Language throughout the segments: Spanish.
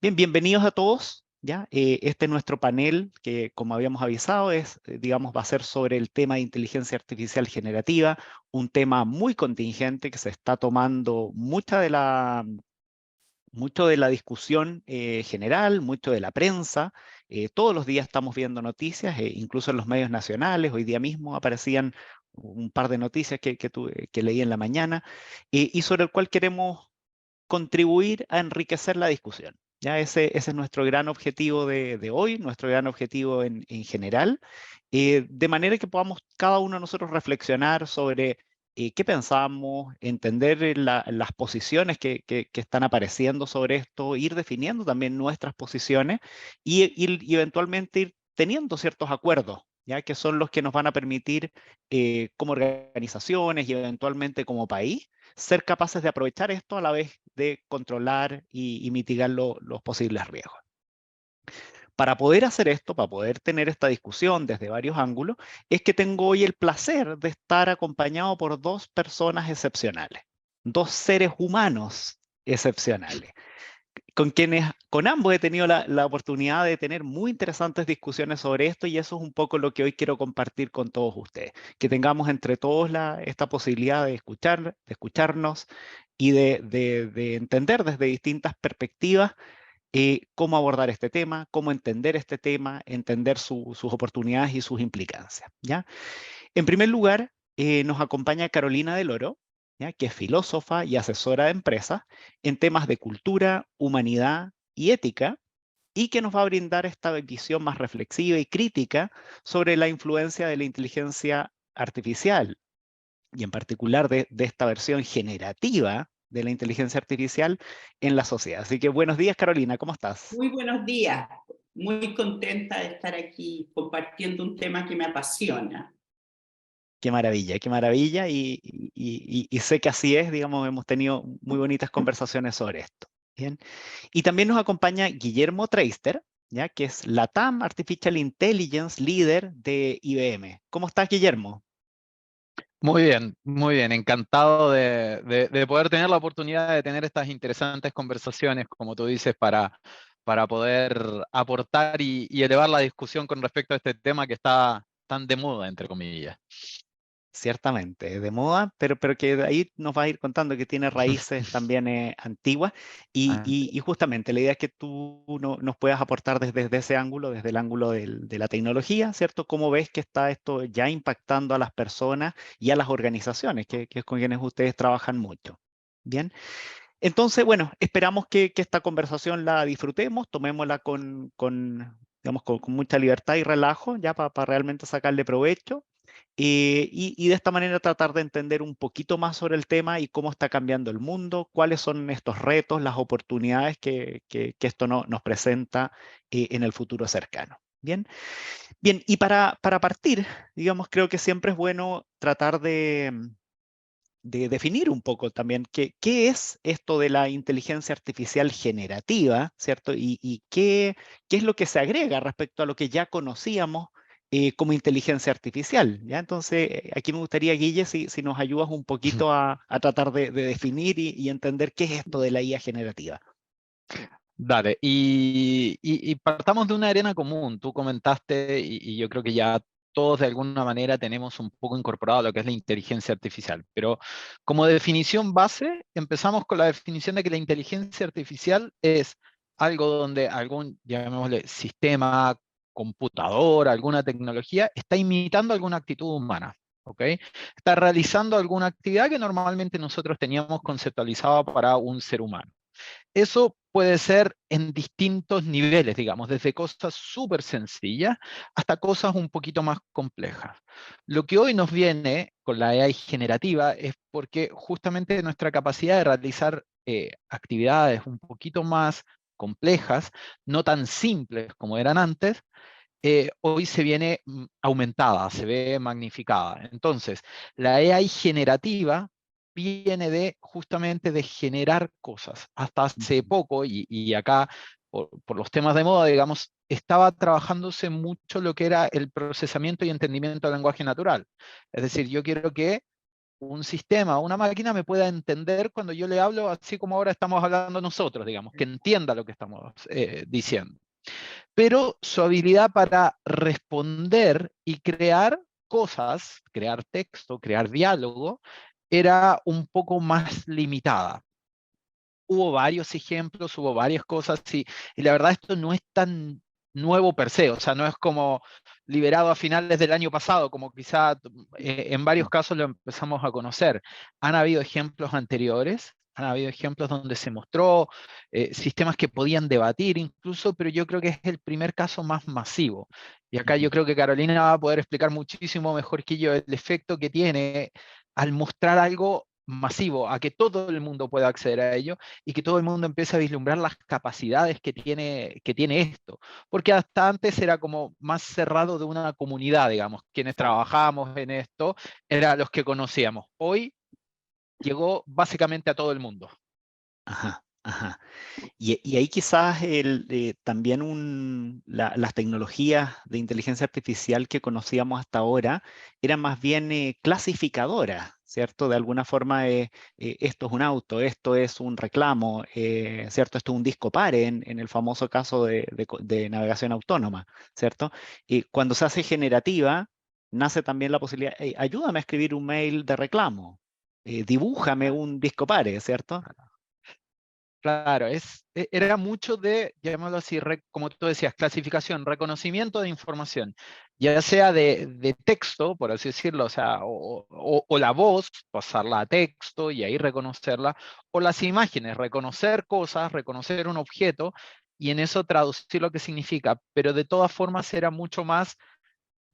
Bien, bienvenidos a todos. ¿Ya? Este es nuestro panel que, como habíamos avisado, digamos, va a ser sobre el tema de inteligencia artificial generativa, un tema muy contingente que se está tomando mucho de la discusión general, mucho de la prensa. Todos los días estamos viendo noticias, incluso en los medios nacionales. Hoy día mismo aparecían un par de noticias que leí en la mañana y sobre el cual queremos contribuir a enriquecer la discusión. Ya ese es nuestro gran objetivo de hoy, nuestro gran objetivo en general, de manera que podamos cada uno de nosotros reflexionar sobre qué pensamos, entender las posiciones que están apareciendo sobre esto, ir definiendo también nuestras posiciones y eventualmente ir teniendo ciertos acuerdos, ya que son los que nos van a permitir como organizaciones y eventualmente como país ser capaces de aprovechar esto a la vez de controlar y mitigar los posibles riesgos. Para poder hacer esto, para poder tener esta discusión desde varios ángulos, es que tengo hoy el placer de estar acompañado por dos personas excepcionales, dos seres humanos excepcionales con ambos he tenido la oportunidad de tener muy interesantes discusiones sobre esto y eso es un poco lo que hoy quiero compartir con todos ustedes. Que tengamos entre todos esta posibilidad de escucharnos y de entender desde distintas perspectivas cómo abordar este tema, cómo entender este tema, entender sus oportunidades y sus implicancias. ¿Ya? En primer lugar, nos acompaña Carolina del Oro, ¿ya? Que es filósofa y asesora de empresas en temas de cultura, humanidad y ética, y que nos va a brindar esta visión más reflexiva y crítica sobre la influencia de la inteligencia artificial, y en particular de esta versión generativa de la inteligencia artificial en la sociedad. Así que buenos días, Carolina, ¿cómo estás? Muy buenos días, muy contenta de estar aquí compartiendo un tema que me apasiona. Qué maravilla, y sé que así es, digamos, hemos tenido muy bonitas conversaciones sobre esto. Bien. Y también nos acompaña Guillermo Treister, ¿ya? Que es LATAM Artificial Intelligence Líder de IBM. ¿Cómo estás, Guillermo? Muy bien, encantado de poder tener la oportunidad de tener estas interesantes conversaciones, como tú dices, para poder aportar y elevar la discusión con respecto a este tema que está tan de moda, entre comillas. Ciertamente, es de moda, pero que de ahí nos va a ir contando que tiene raíces también antiguas Ah, y justamente la idea es que tú nos puedas aportar desde ese ángulo, desde el ángulo de la tecnología, ¿cierto? ¿Cómo ves que está esto ya impactando a las personas y a las organizaciones, que es con quienes ustedes trabajan mucho? Bien, entonces, bueno, esperamos que esta conversación la disfrutemos, tomémosla digamos, con mucha libertad y relajo, ya para realmente sacarle provecho. Y de esta manera tratar de entender un poquito más sobre el tema y cómo está cambiando el mundo, cuáles son estos retos, las oportunidades que esto nos presenta en el futuro cercano. Bien, bien, y para partir, digamos, creo que siempre es bueno tratar de definir un poco también qué es esto de la inteligencia artificial generativa, ¿cierto? Y qué es lo que se agrega respecto a lo que ya conocíamos como inteligencia artificial, ¿ya? Entonces, aquí me gustaría, Guille, si nos ayudas un poquito a tratar de definir y entender qué es esto de la IA generativa. Dale, y partamos de una arena común. Tú comentaste, y yo creo que ya todos de alguna manera tenemos un poco incorporado lo que es la inteligencia artificial, pero como definición base, empezamos con la definición de que la inteligencia artificial es algo donde algún, llamémosle, sistema, computadora, alguna tecnología, está imitando alguna actitud humana. ¿Ok? Está realizando alguna actividad que normalmente nosotros teníamos conceptualizada para un ser humano. Eso puede ser en distintos niveles, digamos, desde cosas súper sencillas hasta cosas un poquito más complejas. Lo que hoy nos viene con la AI generativa es porque justamente nuestra capacidad de realizar actividades un poquito más complejas, no tan simples como eran antes, hoy se viene aumentada, se ve magnificada. Entonces, la AI generativa viene de justamente de generar cosas. Hasta hace Ujú. poco, y acá por los temas de moda, digamos, estaba trabajándose mucho lo que era el procesamiento y entendimiento del lenguaje natural. Es decir, yo quiero que un sistema, una máquina me pueda entender cuando yo le hablo así como ahora estamos hablando nosotros, digamos, que entienda lo que estamos diciendo. Pero su habilidad para responder y crear cosas, crear texto, crear diálogo, era un poco más limitada. Hubo varios ejemplos, hubo varias cosas, y la verdad esto no es tan nuevo per se, o sea, no es como liberado a finales del año pasado, como quizá en varios casos lo empezamos a conocer. Han habido ejemplos anteriores, han habido ejemplos donde se mostró sistemas que podían debatir incluso, pero yo creo que es el primer caso más masivo. Y acá yo creo que Carolina va a poder explicar muchísimo mejor que yo el efecto que tiene al mostrar algo masivo, a que todo el mundo pueda acceder a ello y que todo el mundo empiece a vislumbrar las capacidades que tiene esto. Porque hasta antes era como más cerrado de una comunidad, digamos, quienes trabajábamos en esto, eran los que conocíamos. Hoy llegó básicamente a todo el mundo. Ajá, ajá. Y ahí quizás también las tecnologías de inteligencia artificial que conocíamos hasta ahora eran más bien clasificadoras, ¿cierto? De alguna forma, esto es un auto, esto es un reclamo, ¿cierto? Esto es un disco pare en el famoso caso de navegación autónoma, ¿cierto? Y cuando se hace generativa, nace también la posibilidad, "Hey, ayúdame a escribir un mail de reclamo, dibújame un disco pare", ¿cierto? Claro, era mucho de, llamémoslo así, como tú decías, clasificación, reconocimiento de información, ya sea de texto, por así decirlo, o sea, o la voz, pasarla a texto y ahí reconocerla, o las imágenes, reconocer cosas, reconocer un objeto y en eso traducir lo que significa, pero de todas formas era mucho más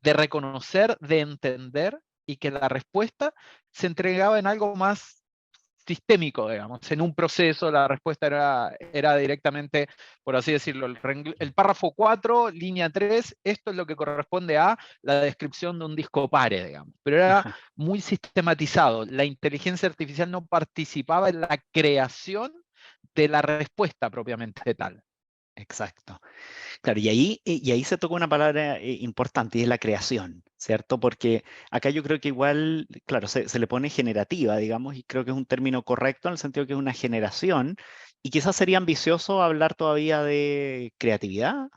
de reconocer, de entender y que la respuesta se entregaba en algo más sistémico, digamos. En un proceso la respuesta era directamente, por así decirlo, el párrafo 4, línea 3, esto es lo que corresponde a la descripción de un disco pare, digamos. Pero era Ajá. muy sistematizado. La inteligencia artificial no participaba en la creación de la respuesta propiamente tal. Exacto. Claro, y ahí se toca una palabra importante y es la creación, ¿cierto? Porque acá yo creo que igual, claro, se le pone generativa, digamos, y creo que es un término correcto en el sentido que es una generación, y quizás sería ambicioso hablar todavía de creatividad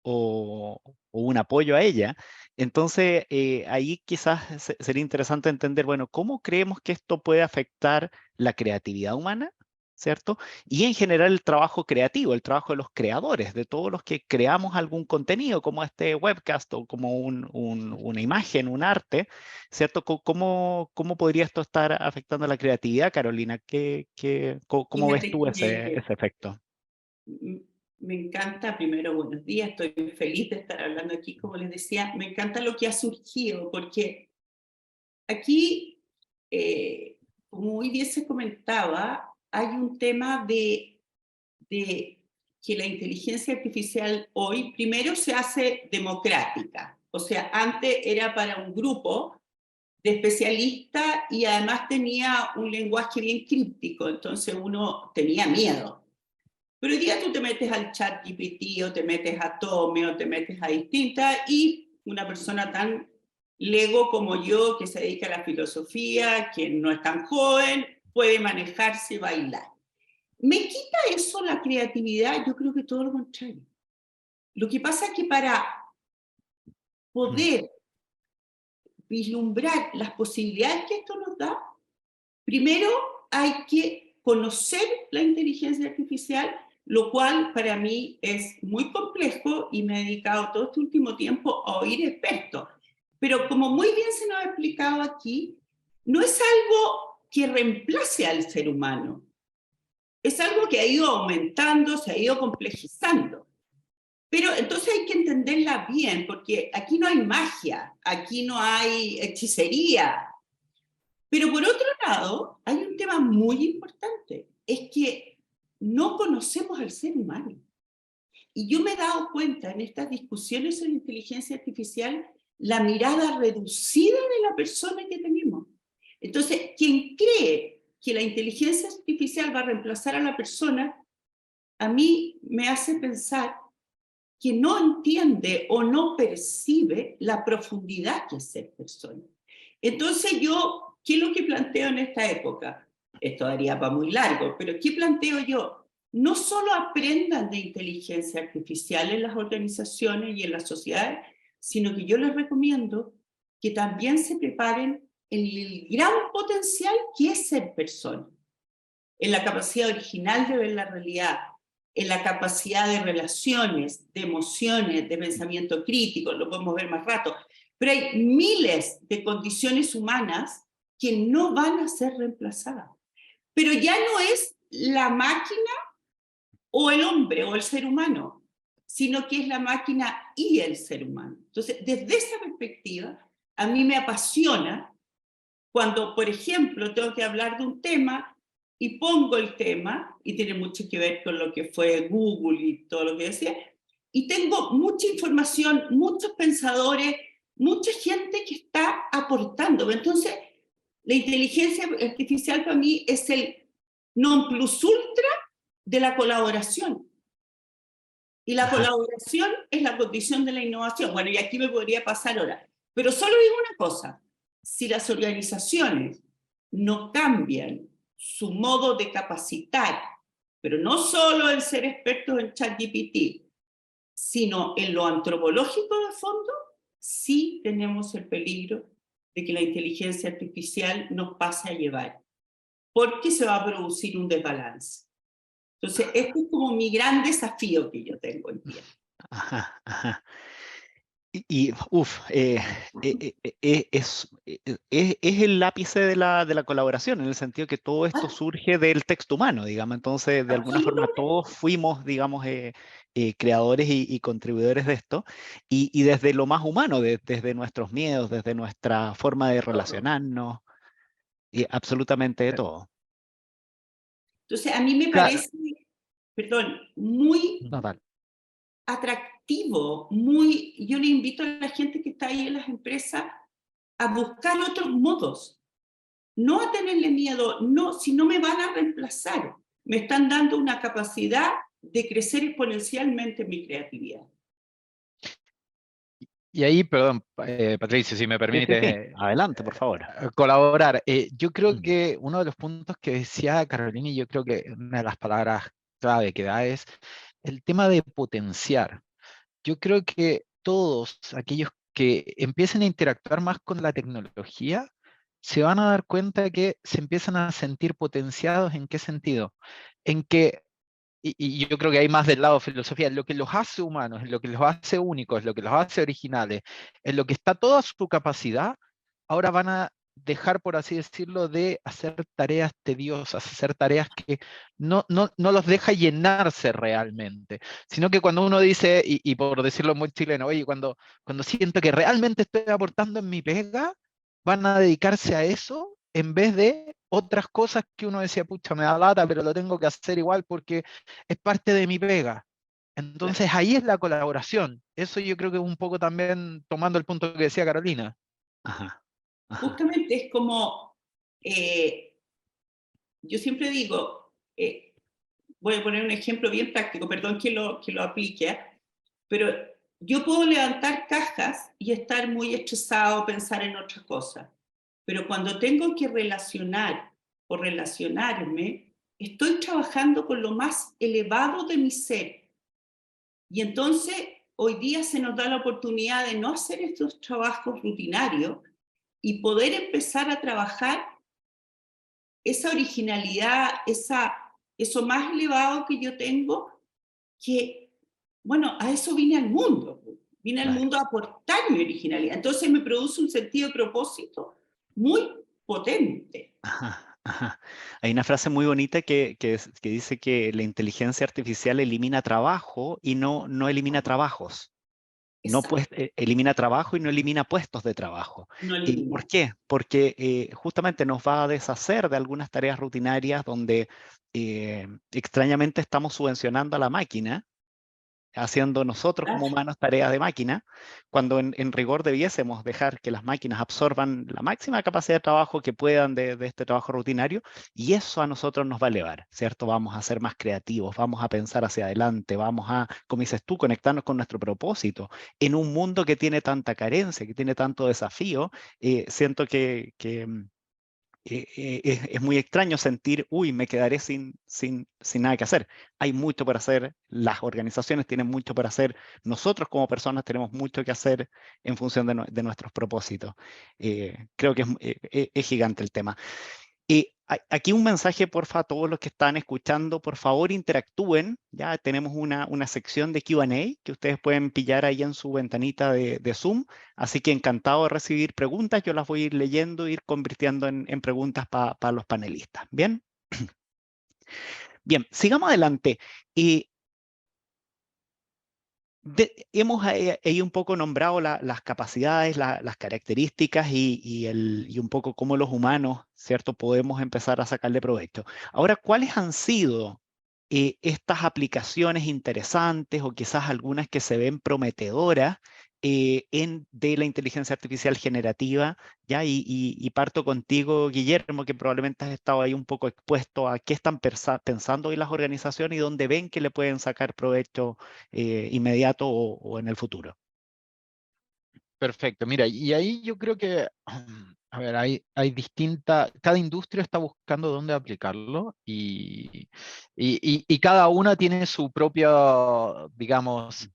o un apoyo a ella. Entonces, ahí quizás sería interesante entender, bueno, ¿cómo creemos que esto puede afectar la creatividad humana? ¿Cierto? Y en general el trabajo creativo, el trabajo de los creadores, de todos los que creamos algún contenido, como este webcast o como una imagen, un arte, ¿cierto? ¿Cómo podría esto estar afectando la creatividad, Carolina? ¿Cómo ves Fíjate tú ese que efecto? me encanta, primero, buenos días, estoy feliz de estar hablando aquí, como les decía, me encanta lo que ha surgido, porque aquí, como hoy día se comentaba, hay un tema de que la inteligencia artificial hoy primero se hace democrática, o sea, antes era para un grupo de especialistas y además tenía un lenguaje bien críptico, entonces uno tenía miedo. Pero hoy día tú te metes al chat GPT o te metes a Tome o te metes a distintas y una persona tan lego como yo que se dedica a la filosofía, que no es tan joven, puede manejarse y bailar. ¿Me quita eso la creatividad? Yo creo que todo lo contrario. Lo que pasa es que para Mm. poder vislumbrar las posibilidades que esto nos da, primero hay que conocer la inteligencia artificial, lo cual para mí es muy complejo y me he dedicado todo este último tiempo a oír expertos. Pero como muy bien se nos ha explicado aquí, no es algo que reemplace al ser humano. Es algo que ha ido aumentando, se ha ido complejizando. Pero entonces hay que entenderla bien, porque aquí no hay magia, aquí no hay hechicería. Pero por otro lado, hay un tema muy importante, es que no conocemos al ser humano. Y yo me he dado cuenta en estas discusiones sobre inteligencia artificial la mirada reducida de la persona que tenemos. Entonces, quien cree que la inteligencia artificial va a reemplazar a la persona, a mí me hace pensar que no entiende o no percibe la profundidad que es ser persona. Entonces yo ¿qué es lo que planteo en esta época? Esto daría para muy largo, pero ¿qué planteo yo? No solo aprendan de inteligencia artificial en las organizaciones y en las sociedades, sino que yo les recomiendo que también se preparen en el gran potencial que es ser persona, en la capacidad original de ver la realidad, en la capacidad de relaciones, de emociones, de pensamiento crítico, lo podemos ver más rato, pero hay miles de condiciones humanas que no van a ser reemplazadas. Pero ya no es la máquina o el hombre o el ser humano, sino que es la máquina y el ser humano. Entonces, desde esa perspectiva, a mí me apasiona cuando, por ejemplo, tengo que hablar de un tema y pongo el tema, y tiene mucho que ver con lo que fue Google y todo lo que decía, y tengo mucha información, muchos pensadores, mucha gente que está aportando. Entonces, la inteligencia artificial para mí es el non plus ultra de la colaboración. Y la colaboración es la condición de la innovación. Bueno, y aquí me podría pasar ahora. Pero solo digo una cosa, si las organizaciones no cambian su modo de capacitar, pero no solo en ser expertos en ChatGPT, sino en lo antropológico de fondo, sí tenemos el peligro de que la inteligencia artificial nos pase a llevar, porque se va a producir un desbalance. Entonces, este es como mi gran desafío que yo tengo en pie. Ajá, ajá. Es el ápice de la colaboración, en el sentido que todo esto surge del texto humano, digamos. Entonces, de alguna forma, todos fuimos, digamos, creadores y contribuidores de esto, y desde lo más humano, desde nuestros miedos, desde nuestra forma de relacionarnos, y absolutamente de todo. Entonces, a mí me Claro. parece, perdón, muy Total. atractivo, yo le invito a la gente que está ahí en las empresas a buscar otros modos, no a tenerle miedo, no, si no me van a reemplazar, me están dando una capacidad de crecer exponencialmente en mi creatividad. Y ahí, perdón, Patricio, si me Sí, permite adelante, por favor. colaborar. Yo creo Mm. que uno de los puntos que decía Carolina, y yo creo que una de las palabras clave que da es el tema de potenciar. Yo creo que todos aquellos que empiecen a interactuar más con la tecnología se van a dar cuenta que se empiezan a sentir potenciados. ¿En qué sentido? En que, y yo creo que hay más del lado de filosofía, en lo que los hace humanos, en lo que los hace únicos, en lo que los hace originales, en lo que está toda su capacidad, ahora van a dejar, por así decirlo, de hacer tareas tediosas, hacer tareas que no los deja llenarse realmente, sino que cuando uno dice, y por decirlo muy chileno, oye, cuando siento que realmente estoy aportando en mi pega, van a dedicarse a eso en vez de otras cosas que uno decía, pucha, me da lata, pero lo tengo que hacer igual porque es parte de mi pega. Entonces ahí es la colaboración. Eso yo creo que es un poco también tomando el punto que decía Carolina. Ajá, ajá. Justamente es como, yo siempre digo, voy a poner un ejemplo bien práctico, perdón que lo aplique, pero yo puedo levantar cajas y estar muy estresado, pensar en otras cosas, pero cuando tengo que relacionar o relacionarme, estoy trabajando con lo más elevado de mi ser. Y entonces, hoy día se nos da la oportunidad de no hacer estos trabajos rutinarios y poder empezar a trabajar esa originalidad, eso más elevado que yo tengo, que, bueno, a eso vine al mundo. Vine al mundo a aportar mi originalidad. Entonces me produce un sentido de propósito muy potente. Ajá, ajá. Hay una frase muy bonita que dice que la inteligencia artificial elimina trabajo y no elimina trabajos. No pues, elimina trabajo y no elimina puestos de trabajo. No ¿Y elimina. por qué? Porque justamente nos va a deshacer de algunas tareas rutinarias donde extrañamente estamos subvencionando a la máquina, haciendo nosotros como humanos tareas de máquina, cuando en rigor debiésemos dejar que las máquinas absorban la máxima capacidad de trabajo que puedan de este trabajo rutinario, y eso a nosotros nos va a elevar, ¿cierto? Vamos a ser más creativos, vamos a pensar hacia adelante, vamos a, como dices tú, conectarnos con nuestro propósito. En un mundo que tiene tanta carencia, que tiene tanto desafío, siento que es muy extraño sentir, uy, me quedaré sin nada que hacer. Hay mucho por hacer, las organizaciones tienen mucho por hacer, nosotros como personas tenemos mucho que hacer en función de nuestros propósitos. Creo que es gigante el tema. Aquí un mensaje, porfa, a todos los que están escuchando, por favor interactúen. Ya tenemos una sección de Q&A que ustedes pueden pillar ahí en su ventanita de Zoom. Así que encantado de recibir preguntas. Yo las voy a ir leyendo, ir convirtiendo en preguntas para los panelistas. ¿Bien? Bien, sigamos adelante. Hemos ahí un poco nombrado las capacidades, las características y un poco cómo los humanos, ¿cierto?, podemos empezar a sacarle provecho. Ahora, ¿cuáles han sido estas aplicaciones interesantes o quizás algunas que se ven prometedoras de la inteligencia artificial generativa? ¿Ya? Y parto contigo, Guillermo, que probablemente has estado ahí un poco expuesto a qué están pensando hoy las organizaciones y dónde ven que le pueden sacar provecho inmediato o en el futuro. Perfecto, mira, y ahí yo creo que, a ver, hay cada industria está buscando dónde aplicarlo y cada una tiene su propio, digamos,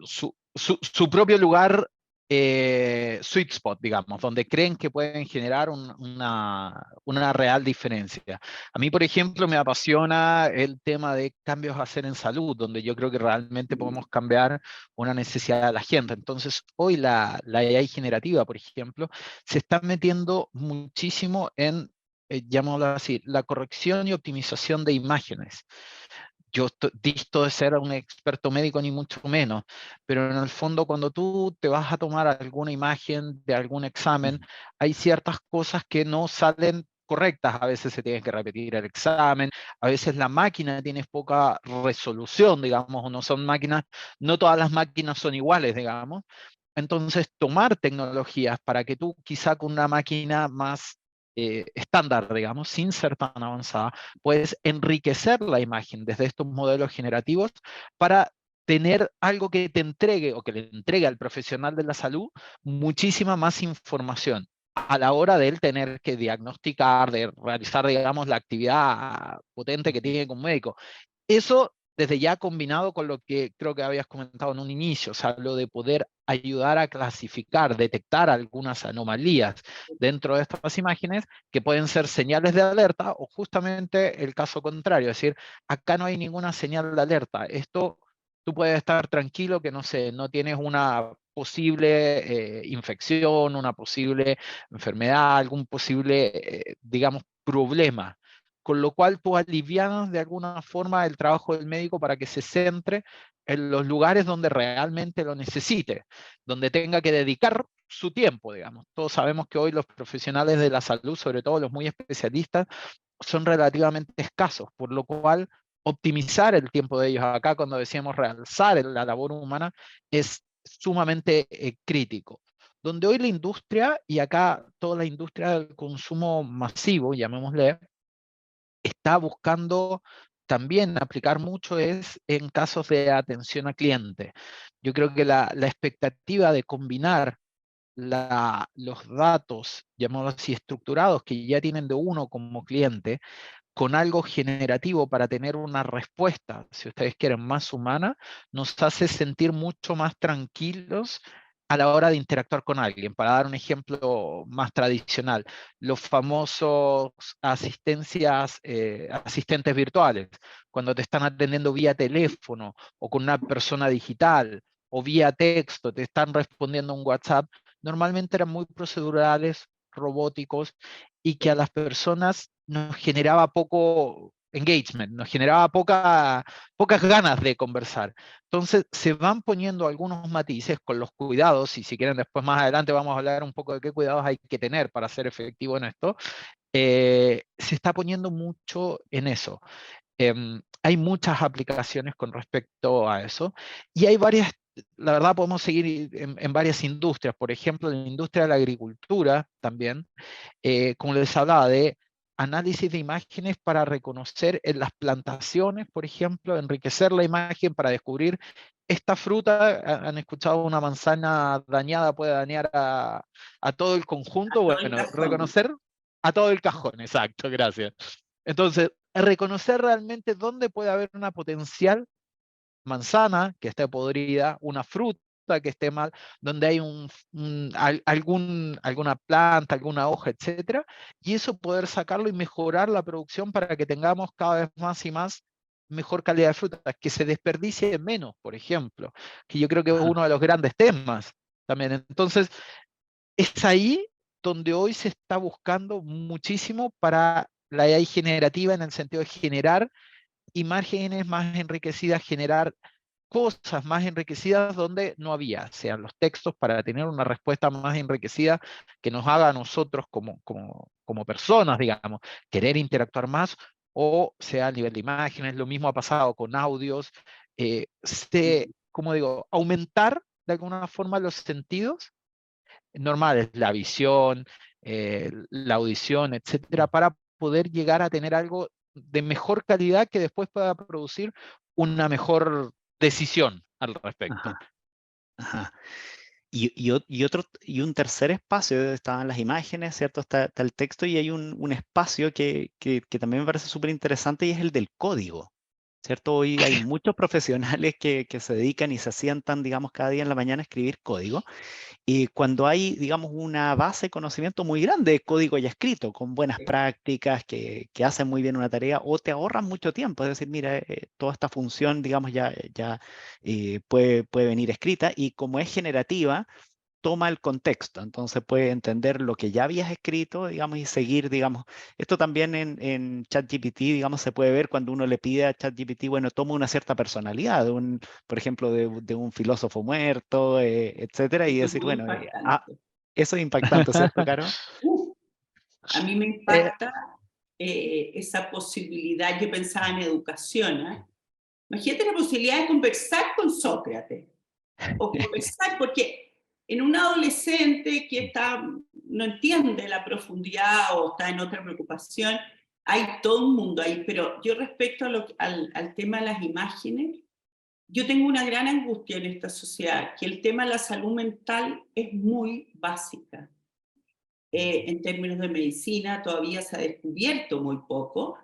su propio lugar, sweet spot, digamos, donde creen que pueden generar una real diferencia. A mí, por ejemplo, me apasiona el tema de cambios a hacer en salud, donde yo creo que realmente podemos cambiar una necesidad de la gente. Entonces, hoy la AI generativa, por ejemplo, se está metiendo muchísimo en, llamémoslo así, la corrección y optimización de imágenes. Yo disto de ser un experto médico ni mucho menos, pero en el fondo cuando tú te vas a tomar alguna imagen de algún examen, hay ciertas cosas que no salen correctas. A veces se tiene que repetir el examen, a veces la máquina tiene poca resolución, digamos, o no son máquinas, no todas las máquinas son iguales, digamos. Entonces, tomar tecnologías para que tú quizá con una máquina más estándar, digamos, sin ser tan avanzada, puedes enriquecer la imagen desde estos modelos generativos para tener algo que te entregue o que le entregue al profesional de la salud muchísima más información a la hora de él tener que diagnosticar, de realizar, digamos, la actividad potente que tiene como médico. Eso desde ya combinado con lo que creo que habías comentado en un inicio, o sea, lo de poder ayudar a clasificar, detectar algunas anomalías dentro de estas imágenes que pueden ser señales de alerta o justamente el caso contrario, es decir, acá no hay ninguna señal de alerta, esto tú puedes estar tranquilo que no sé, no tienes una posible infección, una posible enfermedad, algún posible, digamos, problema, con lo cual tú alivianas de alguna forma el trabajo del médico para que se centre en los lugares donde realmente lo necesite, donde tenga que dedicar su tiempo, digamos. Todos sabemos que hoy los profesionales de la salud, sobre todo los muy especialistas, son relativamente escasos, por lo cual optimizar el tiempo de ellos acá, cuando decíamos realzar la labor humana, es sumamente crítico. Donde hoy la industria, y acá toda la industria del consumo masivo, llamémosle, está buscando también aplicar mucho es en casos de atención al cliente. Yo creo que la expectativa de combinar los datos, llamémoslo así, estructurados que ya tienen de uno como cliente, con algo generativo para tener una respuesta, si ustedes quieren, más humana, nos hace sentir mucho más tranquilos a la hora de interactuar con alguien. Para dar un ejemplo más tradicional, los famosos asistentes virtuales, cuando te están atendiendo vía teléfono o con una persona digital o vía texto, te están respondiendo un WhatsApp, normalmente eran muy procedurales, robóticos, y que a las personas nos generaba poco engagement, nos generaba pocas ganas de conversar. Entonces se van poniendo algunos matices con los cuidados, y si quieren después más adelante vamos a hablar un poco de qué cuidados hay que tener para ser efectivo en esto. Se está poniendo mucho en eso. Hay muchas aplicaciones con respecto a eso y hay varias, la verdad podemos seguir en varias industrias, por ejemplo en la industria de la agricultura también, como les hablaba de análisis de imágenes para reconocer en las plantaciones, por ejemplo, enriquecer la imagen para descubrir esta fruta, han escuchado una manzana dañada puede dañar a todo el conjunto, todo el bueno, cajón. reconocer a todo el cajón, exacto, gracias. Entonces, reconocer realmente dónde puede haber una potencial manzana que esté podrida, una fruta que esté mal, donde hay alguna planta, alguna hoja, etcétera, y eso poder sacarlo y mejorar la producción para que tengamos cada vez más y más mejor calidad de frutas, que se desperdicie menos, por ejemplo, que yo creo que es Ajá. uno de los grandes temas también. Entonces, es ahí donde hoy se está buscando muchísimo para la AI generativa, en el sentido de generar imágenes más enriquecidas, generar cosas más enriquecidas donde no había, sean los textos, para tener una respuesta más enriquecida que nos haga a nosotros como personas, digamos, querer interactuar más, o sea a nivel de imágenes. Lo mismo ha pasado con audios, como digo, aumentar de alguna forma los sentidos normales, la visión, la audición, etcétera, para poder llegar a tener algo de mejor calidad que después pueda producir una mejor decisión al respecto. Ajá. Ajá. Y un tercer espacio, estaban las imágenes, ¿cierto? Está el texto, y hay un espacio que también me parece súper interesante, y es el del código, ¿cierto? Hoy hay muchos profesionales que se dedican y se sientan, digamos, cada día en la mañana a escribir código. Y cuando hay, digamos, una base de conocimiento muy grande de código ya escrito, con buenas prácticas, que hacen muy bien una tarea, o te ahorran mucho tiempo. Es decir, mira, toda esta función, digamos, ya puede venir escrita, y como es generativa, toma el contexto, entonces puede entender lo que ya habías escrito, digamos, y seguir, digamos. Esto también en ChatGPT, digamos, se puede ver cuando uno le pide a ChatGPT, bueno, toma una cierta personalidad, por ejemplo, de un filósofo muerto, etcétera, y Esto es decir, muy bueno, impactante. eso es impactante, ¿cierto, Caro? Uf, a mí me Eh, impacta esa posibilidad. Yo pensaba en educación, ¿eh? Imagínate la posibilidad de conversar con Sócrates, o conversar, porque en un adolescente que no entiende la profundidad o está en otra preocupación, hay todo un mundo ahí. Pero yo, respecto al tema de las imágenes, yo tengo una gran angustia en esta sociedad, que el tema de la salud mental es muy básica. En términos de medicina todavía se ha descubierto muy poco,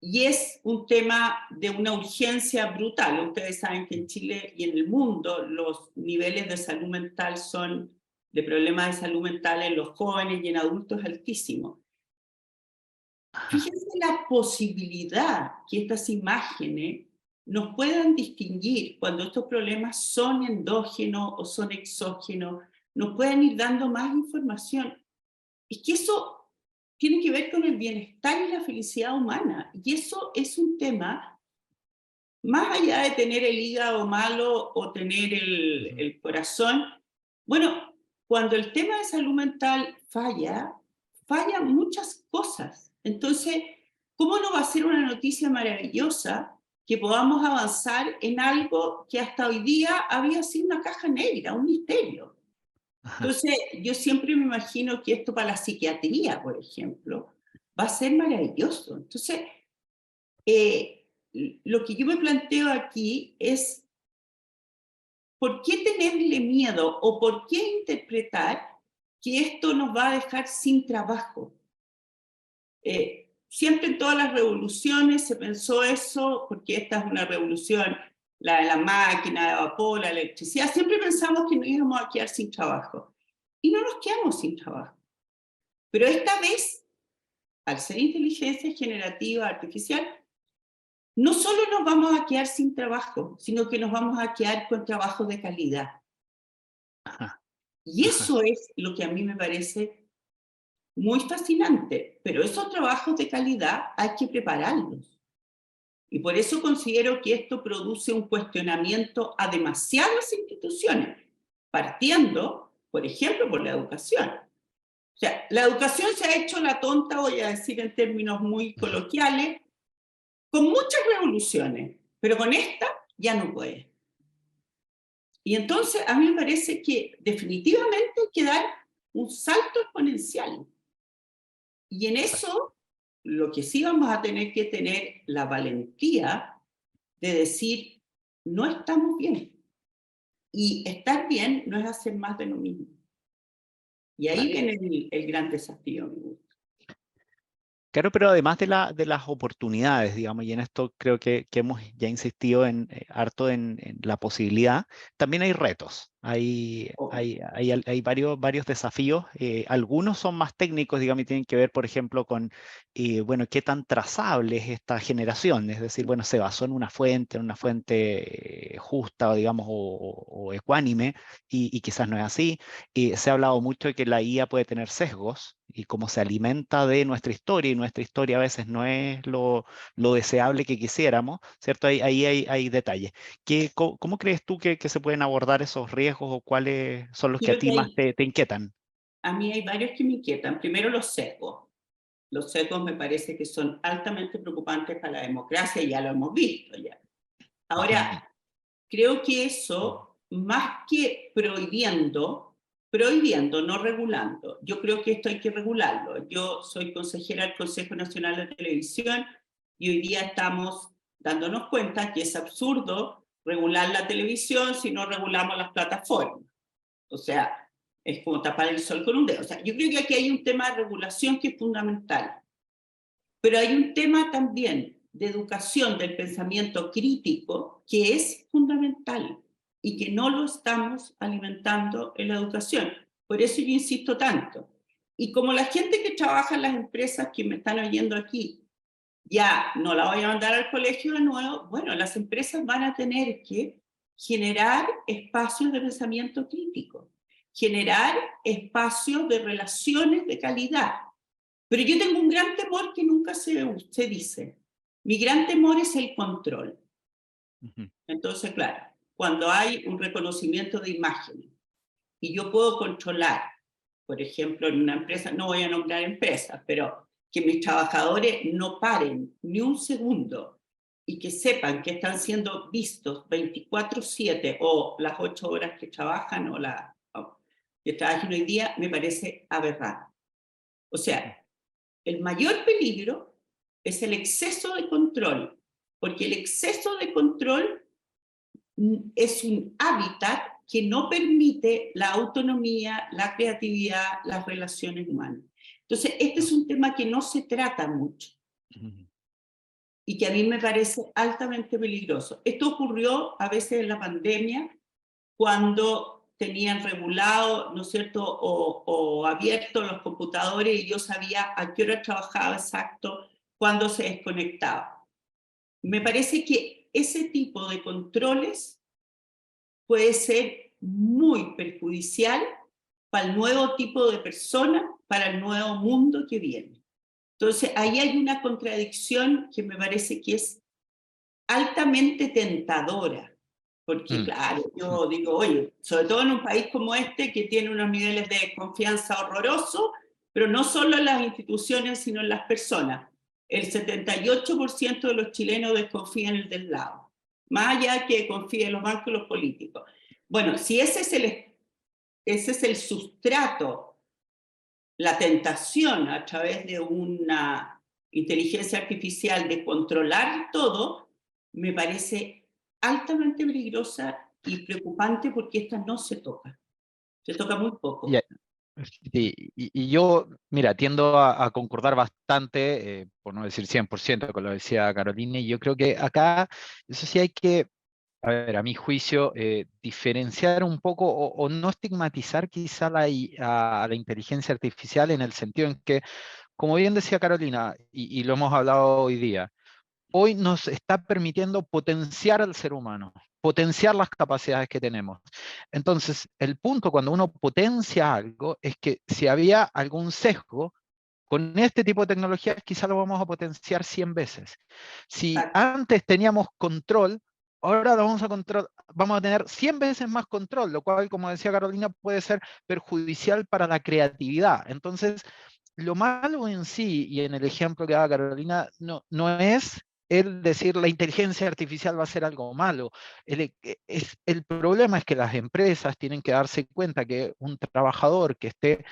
y es un tema de una urgencia brutal. Ustedes saben que en Chile y en el mundo los niveles de salud mental de problemas de salud mental en los jóvenes y en adultos altísimos. Ajá, Fíjense la posibilidad que estas imágenes nos puedan distinguir cuando estos problemas son endógenos o son exógenos, nos puedan ir dando más información. Es que eso tiene que ver con el bienestar y la felicidad humana. Y eso es un tema, más allá de tener el hígado malo o tener el corazón. Bueno, cuando el tema de salud mental fallan muchas cosas. Entonces, ¿cómo no va a ser una noticia maravillosa que podamos avanzar en algo que hasta hoy día había sido una caja negra, un misterio? ajá. Entonces, yo siempre me imagino que esto para la psiquiatría, por ejemplo, va a ser maravilloso. Entonces, lo que yo me planteo aquí es, ¿por qué tenerle miedo o por qué interpretar que esto nos va a dejar sin trabajo? Siempre en todas las revoluciones se pensó eso, porque esta es una revolución, la de la máquina de vapor, la electricidad. Siempre pensamos que nos íbamos a quedar sin trabajo. Y no nos quedamos sin trabajo. Pero esta vez, al ser inteligencia generativa artificial, no solo nos vamos a quedar sin trabajo, sino que nos vamos a quedar con trabajo de calidad. Ajá, Y ajá. eso es lo que a mí me parece muy fascinante. Pero esos trabajos de calidad hay que prepararlos. Y por eso considero que esto produce un cuestionamiento a demasiadas instituciones, partiendo, por ejemplo, por la educación. O sea, la educación se ha hecho la tonta, voy a decir en términos muy coloquiales, con muchas revoluciones, pero con esta ya no puede. Y entonces a mí me parece que definitivamente hay que dar un salto exponencial. Y en eso, lo que sí vamos a tener que tener la valentía de decir, no estamos bien. Y estar bien no es hacer más de lo mismo. Y ahí Vale. viene el gran desafío, mi gusto. Claro, pero además de las oportunidades, digamos, y en esto creo que hemos ya insistido harto en la posibilidad, también hay retos, Oh, hay varios desafíos, algunos son más técnicos, digamos, y tienen que ver, por ejemplo, con, bueno, qué tan trazable es esta generación, es decir, bueno, se basó en una fuente justa, o digamos, o ecuánime, y quizás no es así. Se ha hablado mucho de que la IA puede tener sesgos, y cómo se alimenta de nuestra historia, y nuestra historia a veces no es lo deseable que quisiéramos, ¿cierto? Ahí hay detalles. ¿Cómo crees tú que se pueden abordar esos riesgos o cuáles son los que a creo que ti más hay, te inquietan? a mí hay varios que me inquietan. Primero, los sesgos. Los sesgos me parece que son altamente preocupantes para la democracia, y ya lo hemos visto ya. Ujú. Ahora, creo que eso, más que prohibiendo, no regulando. Yo creo que esto hay que regularlo. Yo soy consejera del Consejo Nacional de Televisión y hoy día estamos dándonos cuenta que es absurdo regular la televisión si no regulamos las plataformas. O sea, es como tapar el sol con un dedo. O sea, yo creo que aquí hay un tema de regulación que es fundamental. Pero hay un tema también de educación del pensamiento crítico que es fundamental y que no lo estamos alimentando en la educación. Por eso yo insisto tanto. Y como la gente que trabaja en las empresas que me están oyendo aquí, ya no la voy a mandar al colegio de nuevo, bueno, las empresas van a tener que generar espacios de pensamiento crítico, generar espacios de relaciones de calidad. Pero yo tengo un gran temor que nunca se dice. Mi gran temor es el control. Ujú. Entonces, claro, cuando hay un reconocimiento de imágenes y yo puedo controlar, por ejemplo, en una empresa, no voy a nombrar empresas, pero que mis trabajadores no paren ni un segundo y que sepan que están siendo vistos 24/7 o las 8 horas que trabajan o que trabajan hoy día, me parece aberrante. O sea, el mayor peligro es el exceso de control, porque el exceso de control es un hábitat que no permite la autonomía, la creatividad, las relaciones humanas. Entonces, este es un tema que no se trata mucho Ujú. y que a mí me parece altamente peligroso. Esto ocurrió a veces en la pandemia, cuando tenían regulado, ¿no es cierto?, o abiertos los computadores y yo sabía a qué hora trabajaba exacto, cuándo se desconectaba. Me parece que ese tipo de controles puede ser muy perjudicial para el nuevo tipo de persona, para el nuevo mundo que viene. Entonces, ahí hay una contradicción que me parece que es altamente tentadora, porque Mm. claro, yo digo, oye, sobre todo en un país como este que tiene unos niveles de confianza horrorosos, pero no solo en las instituciones, sino en las personas. El 78% de los chilenos desconfían en el del lado, más allá que confíen en los bancos y los políticos. Bueno, si ese es el sustrato, la tentación a través de una inteligencia artificial de controlar todo, me parece altamente peligrosa y preocupante porque esta no se toca muy Ya, poco. sí, y yo, mira, tiendo a concordar bastante, por no decir 100% con lo que decía Carolina, y yo creo que acá, eso sí hay que, a ver, a mi juicio, diferenciar un poco o no estigmatizar quizá a la inteligencia artificial en el sentido en que, como bien decía Carolina, y lo hemos hablado hoy día, hoy nos está permitiendo potenciar al ser humano, potenciar las capacidades que tenemos. Entonces, el punto cuando uno potencia algo es que si había algún sesgo, con este tipo de tecnologías quizá lo vamos a potenciar 100 veces. Si Exacto. antes teníamos control, ahora lo vamos a tener 100 veces más control, lo cual, como decía Carolina, puede ser perjudicial para la creatividad. Entonces, lo malo en sí, y en el ejemplo que daba Carolina, no es el decir la inteligencia artificial va a ser algo malo. El problema es que las empresas tienen que darse cuenta que un trabajador que esté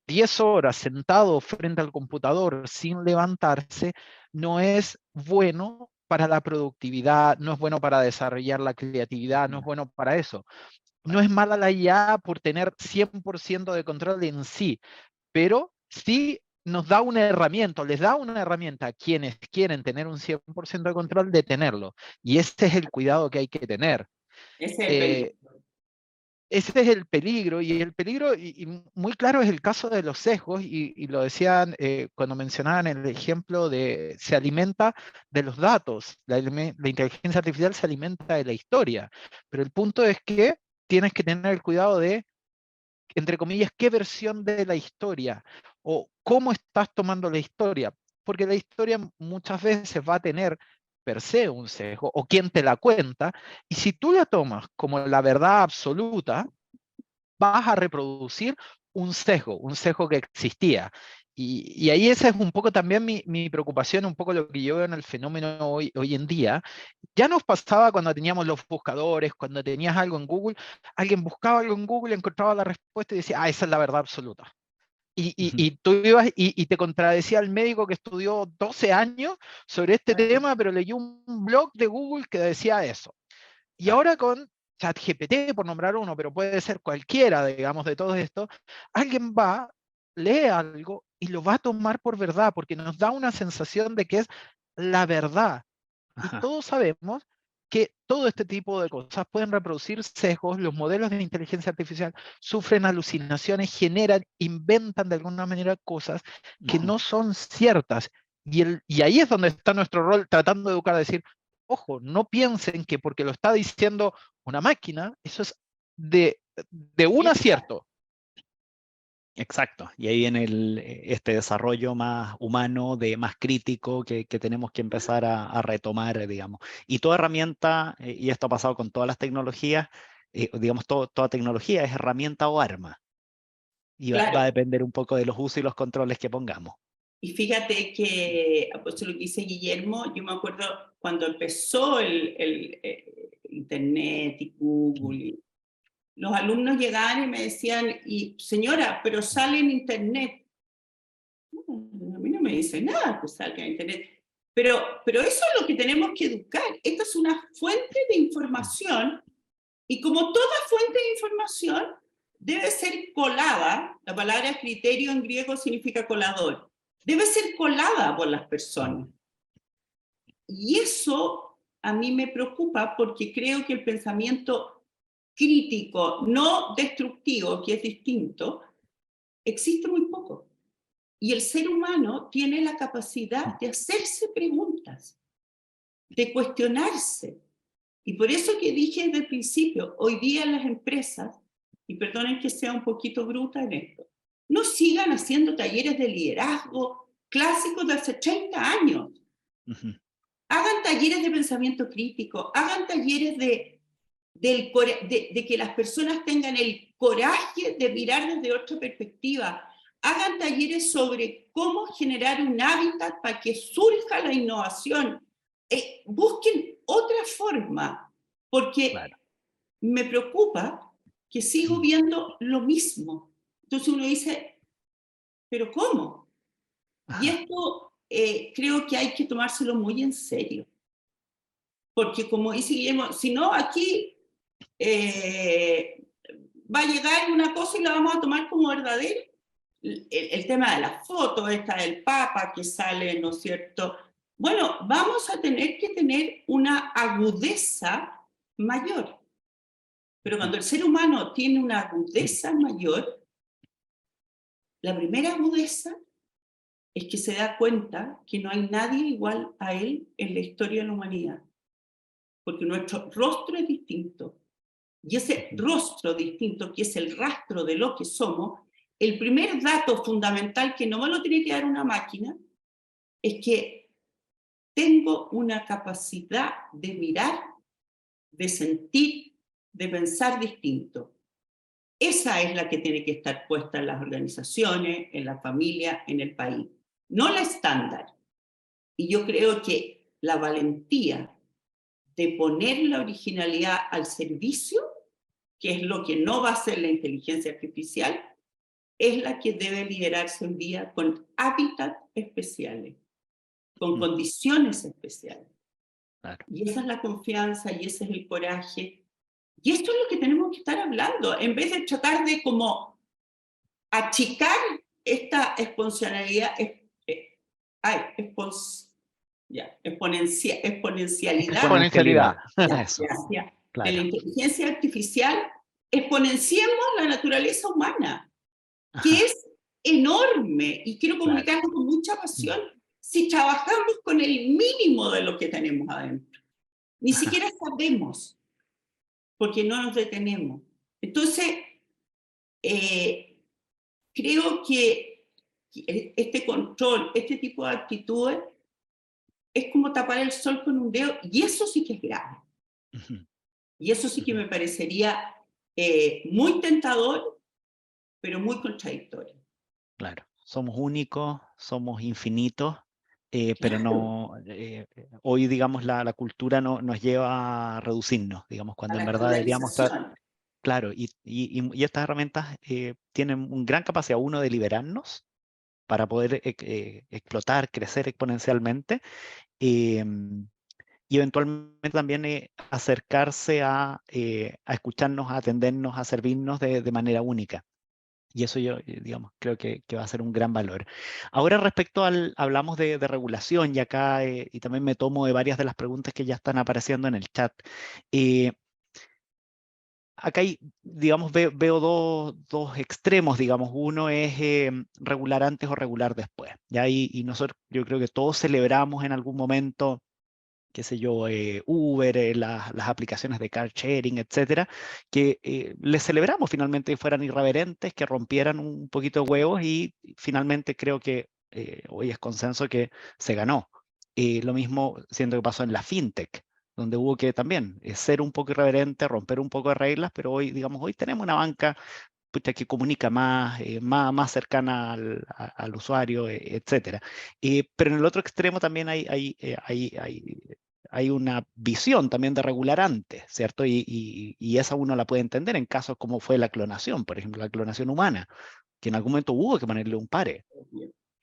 10 horas sentado frente al computador sin levantarse no es bueno para la productividad, no es bueno para desarrollar la creatividad, no es bueno para eso. No es mala la IA por tener 100% de control en sí, pero sí nos da una herramienta, les da una herramienta a quienes quieren tener un 100% de control de tenerlo. Y ese es el cuidado que hay que tener. Ese es el peligro. Ese es el peligro, y el peligro, y muy claro, es el caso de los sesgos, y lo decían cuando mencionaban el ejemplo de se alimenta de los datos, la inteligencia artificial se alimenta de la historia, pero el punto es que tienes que tener el cuidado de, entre comillas, qué versión de la historia, o cómo estás tomando la historia, porque la historia muchas veces va a tener per se un sesgo, o quien te la cuenta, y si tú la tomas como la verdad absoluta, vas a reproducir un sesgo que existía. Y ahí esa es un poco también mi preocupación, un poco lo que yo veo en el fenómeno hoy en día. Ya nos pasaba cuando teníamos los buscadores, cuando tenías algo en Google, alguien buscaba algo en Google, encontraba la respuesta y decía, esa es la verdad absoluta. Y tú ibas y te contradecía al médico que estudió 12 años sobre este tema, pero leyó un blog de Google que decía eso. Y ahora con ChatGPT, por nombrar uno, pero puede ser cualquiera, digamos, de todo esto, alguien va, lee algo y lo va a tomar por verdad, porque nos da una sensación de que es la verdad. Y Ajá. todos sabemos que todo este tipo de cosas pueden reproducir sesgos, los modelos de inteligencia artificial sufren alucinaciones, generan, inventan de alguna manera cosas que no son ciertas. Y ahí es donde está nuestro rol, tratando de educar, a decir, ojo, no piensen que porque lo está diciendo una máquina, eso es de un acierto. Exacto, y ahí viene este desarrollo más humano, más crítico, que tenemos que empezar a retomar, digamos. Y toda herramienta, y esto ha pasado con todas las tecnologías, digamos, toda tecnología es herramienta o arma, y va a Claro, depender un poco de los usos y los controles que pongamos. y fíjate que, pues lo que dice Guillermo, yo me acuerdo cuando empezó Internet y Google, y los alumnos llegaban y me decían, y señora, pero sale en Internet. No, a mí no me dice nada que salga en Internet. Pero eso es lo que tenemos que educar. Esta es una fuente de información y como toda fuente de información debe ser colada, la palabra criterio en griego significa colador, debe ser colada por las personas. Y eso a mí me preocupa porque creo que el pensamiento crítico, no destructivo, que es distinto, existe muy poco. Y el ser humano tiene la capacidad de hacerse preguntas, de cuestionarse. Y por eso que dije desde el principio, hoy día las empresas, y perdonen que sea un poquito bruta en esto, no sigan haciendo talleres de liderazgo clásicos de hace 30 años. Hagan talleres de pensamiento crítico, hagan talleres de que las personas tengan el coraje de mirar desde otra perspectiva. Hagan talleres sobre cómo generar un hábitat para que surja la innovación. Busquen otra forma, porque me preocupa que sigo viendo lo mismo. Entonces uno dice, ¿pero cómo? Y esto creo que hay que tomárselo muy en serio. Porque como dice Guillermo, si no, aquí va a llegar una cosa y la vamos a tomar como verdadera. El tema de las fotos, esta del Papa que sale, ¿no es cierto? Bueno, vamos a tener que tener una agudeza mayor. Pero cuando el ser humano tiene una agudeza mayor, la primera agudeza es que se da cuenta que no hay nadie igual a él en la historia de la humanidad. Porque nuestro rostro es distinto. Y ese rostro distinto, que es el rastro de lo que somos, el primer dato fundamental que no me lo tiene que dar una máquina es que tengo una capacidad de mirar, de sentir, de pensar distinto. Esa es la que tiene que estar puesta en las organizaciones, en la familia, en el país, no la estándar. Y yo creo que la valentía de poner la originalidad al servicio, que es lo que no va a hacer la inteligencia artificial, es la que debe liderarse hoy día con hábitats especiales, con condiciones especiales. Claro. Y esa es la confianza y ese es el coraje. Y esto es lo que tenemos que estar hablando, en vez de tratar de como achicar esta exponencialidad, exponencialidad Exponencialidad. Eso, de la claro. inteligencia artificial, exponenciemos la naturaleza humana, que Ajá, es enorme, y quiero claro. comunicarlo con mucha pasión, si trabajamos con el mínimo de lo que tenemos adentro. Ni siquiera sabemos, porque no nos detenemos. Entonces, creo que este control, este tipo de actitudes, es como tapar el sol con un dedo, y eso sí que es grave. Ujú, Y eso sí que ujú, me parecería muy tentador, pero muy contradictorio. claro. Somos únicos, somos infinitos, pero Claro, no, hoy, digamos, la cultura nos lleva a reducirnos, digamos, a cuando en la verdad deberíamos estar, estandarización. claro, y estas herramientas tienen una gran capacidad, uno, de liberarnos para poder explotar, crecer exponencialmente, em, y eventualmente también acercarse a escucharnos, a atendernos, a servirnos de manera única. Y eso yo, digamos, creo que va a ser un gran valor. Ahora respecto hablamos de regulación, y acá, y también me tomo de varias de las preguntas que ya están apareciendo en el chat. Eh, Acá hay, digamos, veo dos extremos, digamos. Uno es regular antes o regular después. ¿Ya? Y nosotros, yo creo que todos celebramos en algún momento, qué sé yo, Uber, las aplicaciones de car sharing, etcétera, que les celebramos finalmente que fueran irreverentes, que rompieran un poquito de huevos, y finalmente creo que hoy es consenso que se ganó. Lo mismo siento que pasó en la fintech, donde hubo que también ser un poco irreverente, romper un poco de reglas, pero hoy, digamos, hoy tenemos una banca, pucha, que comunica más, más cercana al usuario, etcétera. Pero en el otro extremo también hay una visión también de regular antes, ¿cierto? Y esa uno la puede entender en casos como fue la clonación, por ejemplo, la clonación humana, que en algún momento hubo que ponerle un pare.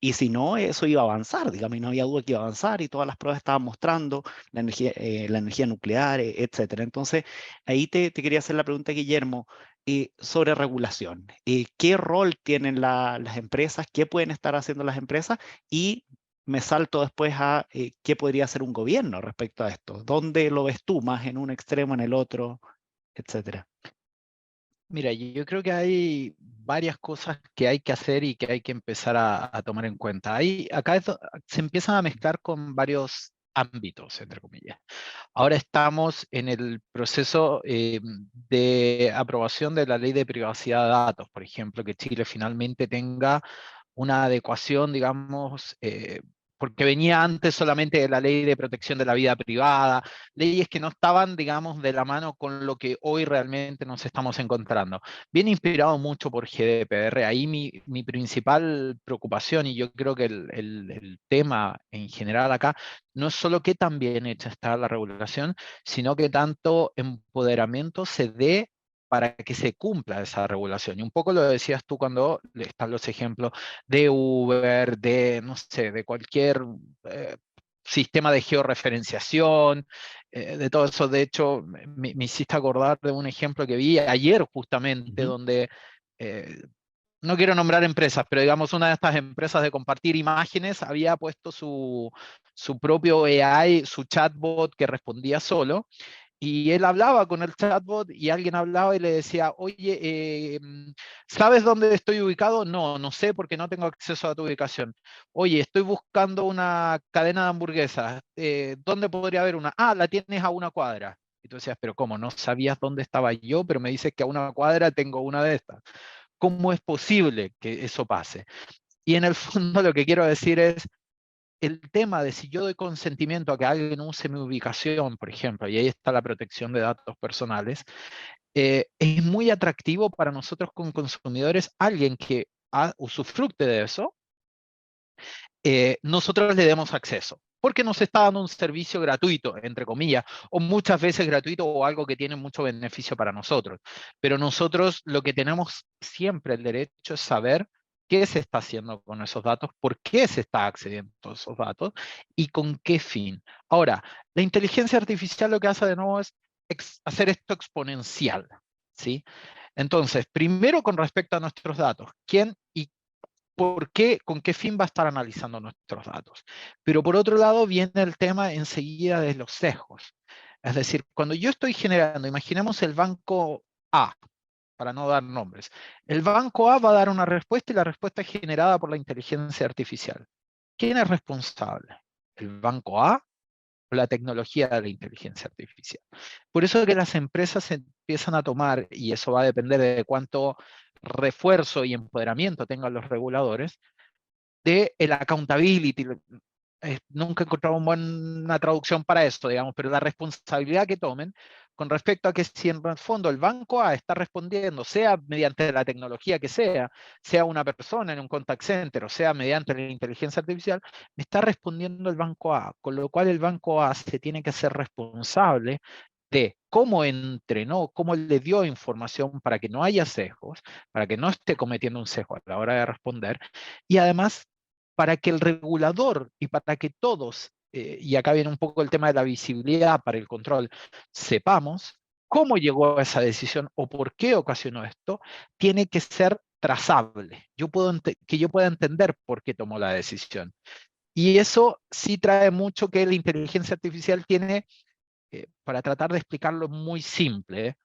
Y si no, eso iba a avanzar, digamos, y no había duda que iba a avanzar, y todas las pruebas estaban mostrando la energía nuclear, etcétera. Entonces, ahí te quería hacer la pregunta, Guillermo, sobre regulación. ¿Qué rol tienen las empresas? ¿Qué pueden estar haciendo las empresas? Y me salto después a qué podría hacer un gobierno respecto a esto. ¿Dónde lo ves tú? ¿Más en un extremo, en el otro, etcétera? Mira, yo creo que hay varias cosas que hay que hacer y que hay que empezar a tomar en cuenta. Acá se empiezan a mezclar con varios ámbitos, entre comillas. Ahora estamos en el proceso de aprobación de la ley de privacidad de datos, por ejemplo, que Chile finalmente tenga una adecuación, digamos, porque venía antes solamente de la ley de protección de la vida privada, leyes que no estaban, digamos, de la mano con lo que hoy realmente nos estamos encontrando. Viene inspirado mucho por GDPR, ahí mi principal preocupación, y yo creo que el tema en general acá, no es solo qué tan bien hecha está la regulación, sino que tanto empoderamiento se dé para que se cumpla esa regulación. Y un poco lo decías tú cuando están los ejemplos de Uber, de, no sé, de cualquier sistema de georreferenciación, de todo eso. De hecho, me hiciste acordar de un ejemplo que vi ayer justamente, Ujú. donde no quiero nombrar empresas, pero digamos una de estas empresas de compartir imágenes había puesto su propio AI, su chatbot que respondía solo, y él hablaba con el chatbot y alguien hablaba y le decía, oye, ¿sabes dónde estoy ubicado? No, no sé porque no tengo acceso a tu ubicación. Oye, estoy buscando una cadena de hamburguesas. ¿Dónde podría haber una? Ah, la tienes a una cuadra. Y tú decías, pero ¿cómo? No sabías dónde estaba yo, pero me dices que a una cuadra tengo una de estas. ¿Cómo es posible que eso pase? Y en el fondo lo que quiero decir es, el tema de si yo doy consentimiento a que alguien use mi ubicación, por ejemplo, y ahí está la protección de datos personales, es muy atractivo para nosotros como consumidores, alguien que usufructe de eso, nosotros le demos acceso. Porque nos está dando un servicio gratuito, entre comillas, o muchas veces gratuito o algo que tiene mucho beneficio para nosotros. Pero nosotros lo que tenemos siempre el derecho es saber qué se está haciendo con esos datos, por qué se está accediendo a esos datos y con qué fin. Ahora, la inteligencia artificial lo que hace de nuevo es hacer esto exponencial, ¿sí? Entonces, primero con respecto a nuestros datos, ¿quién y ¿por qué, con qué fin va a estar analizando nuestros datos? Pero por otro lado viene el tema enseguida de los sesgos. Es decir, cuando yo estoy generando, imaginemos el banco A, para no dar nombres. El banco A va a dar una respuesta y la respuesta es generada por la inteligencia artificial. ¿Quién es responsable? ¿El banco A o la tecnología de la inteligencia artificial? Por eso es que las empresas se empiezan a tomar, y eso va a depender de cuánto refuerzo y empoderamiento tengan los reguladores, de el accountability. Nunca he encontrado una traducción para esto, digamos, pero la responsabilidad que tomen con respecto a que si en el fondo el banco A está respondiendo, sea mediante la tecnología que sea una persona en un contact center o sea mediante la inteligencia artificial, me está respondiendo el banco A, con lo cual el banco A se tiene que hacer responsable de cómo entrenó, cómo le dio información para que no haya sesgos, para que no esté cometiendo un sesgo a la hora de responder, y además para que el regulador y para que todos, y acá viene un poco el tema de la visibilidad para el control, sepamos cómo llegó a esa decisión o por qué ocasionó esto, tiene que ser trazable. Que yo pueda entender por qué tomó la decisión. Y eso sí trae mucho que la inteligencia artificial tiene, para tratar de explicarlo muy simple,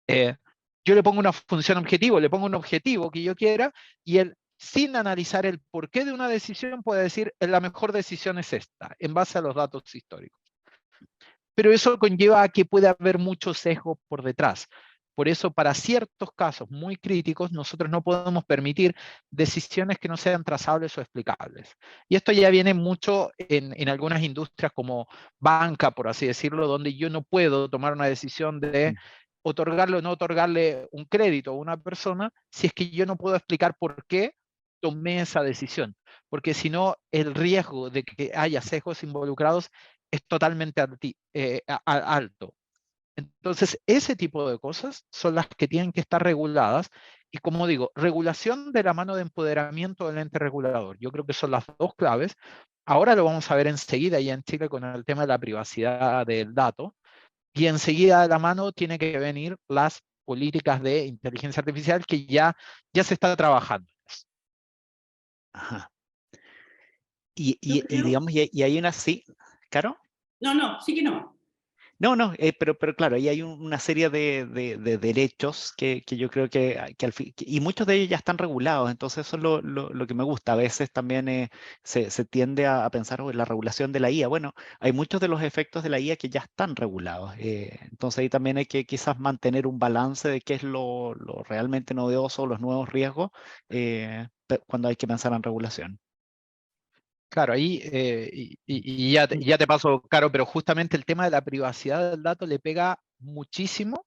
yo le pongo una función objetivo, le pongo un objetivo que yo quiera, y él, sin analizar el porqué de una decisión, puede decir, la mejor decisión es esta, en base a los datos históricos. Pero eso conlleva a que puede haber mucho sesgo por detrás. Por eso, para ciertos casos muy críticos, nosotros no podemos permitir decisiones que no sean trazables o explicables. Y esto ya viene mucho en algunas industrias como banca, por así decirlo, donde yo no puedo tomar una decisión de otorgarle o no otorgarle un crédito a una persona si es que yo no puedo explicar por qué tomé esa decisión. Porque si no, el riesgo de que haya sesgos involucrados es totalmente alto. Entonces, ese tipo de cosas son las que tienen que estar reguladas. Y como digo, regulación de la mano de empoderamiento del ente regulador. Yo creo que son las dos claves. Ahora lo vamos a ver enseguida ya en Chile con el tema de la privacidad del dato. Y enseguida de la mano tiene que venir las políticas de inteligencia artificial que ya se está trabajando. Ajá. Yo creo... Digamos, y hay una, sí, ¿Caro? No, sí que no. No, pero claro, ahí hay una serie de derechos que yo creo que al fin, y muchos de ellos ya están regulados, entonces eso es lo que me gusta. A veces también se tiende a pensar en la regulación de la IA. Bueno, hay muchos de los efectos de la IA que ya están regulados, entonces ahí también hay que quizás mantener un balance de qué es lo realmente novedoso, los nuevos riesgos, cuando hay que pensar en regulación. Claro, ahí, y ya te paso, Caro, pero justamente el tema de la privacidad del dato le pega muchísimo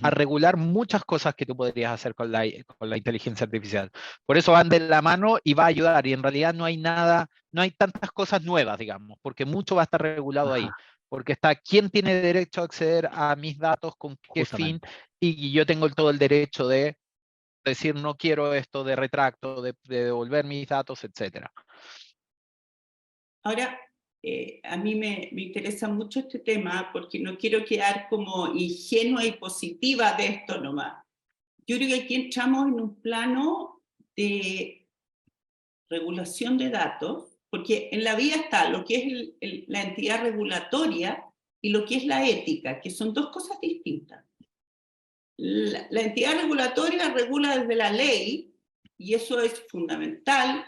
a Ujú. regular muchas cosas que tú podrías hacer con la inteligencia artificial. Por eso van de la mano y va a ayudar, y en realidad no hay nada, no hay tantas cosas nuevas, digamos, porque mucho va a estar regulado ahí, Ajá, porque está quién tiene derecho a acceder a mis datos, con qué fin, justamente. y yo tengo todo el derecho de decir no quiero esto, de retracto, de devolver mis datos, etcétera. Ahora, a mí me interesa mucho este tema porque no quiero quedar como ingenua y positiva de esto nomás. Yo creo que aquí entramos en un plano de regulación de datos, porque en la vida está lo que es la entidad regulatoria y lo que es la ética, que son dos cosas distintas. La entidad regulatoria regula desde la ley, y eso es fundamental,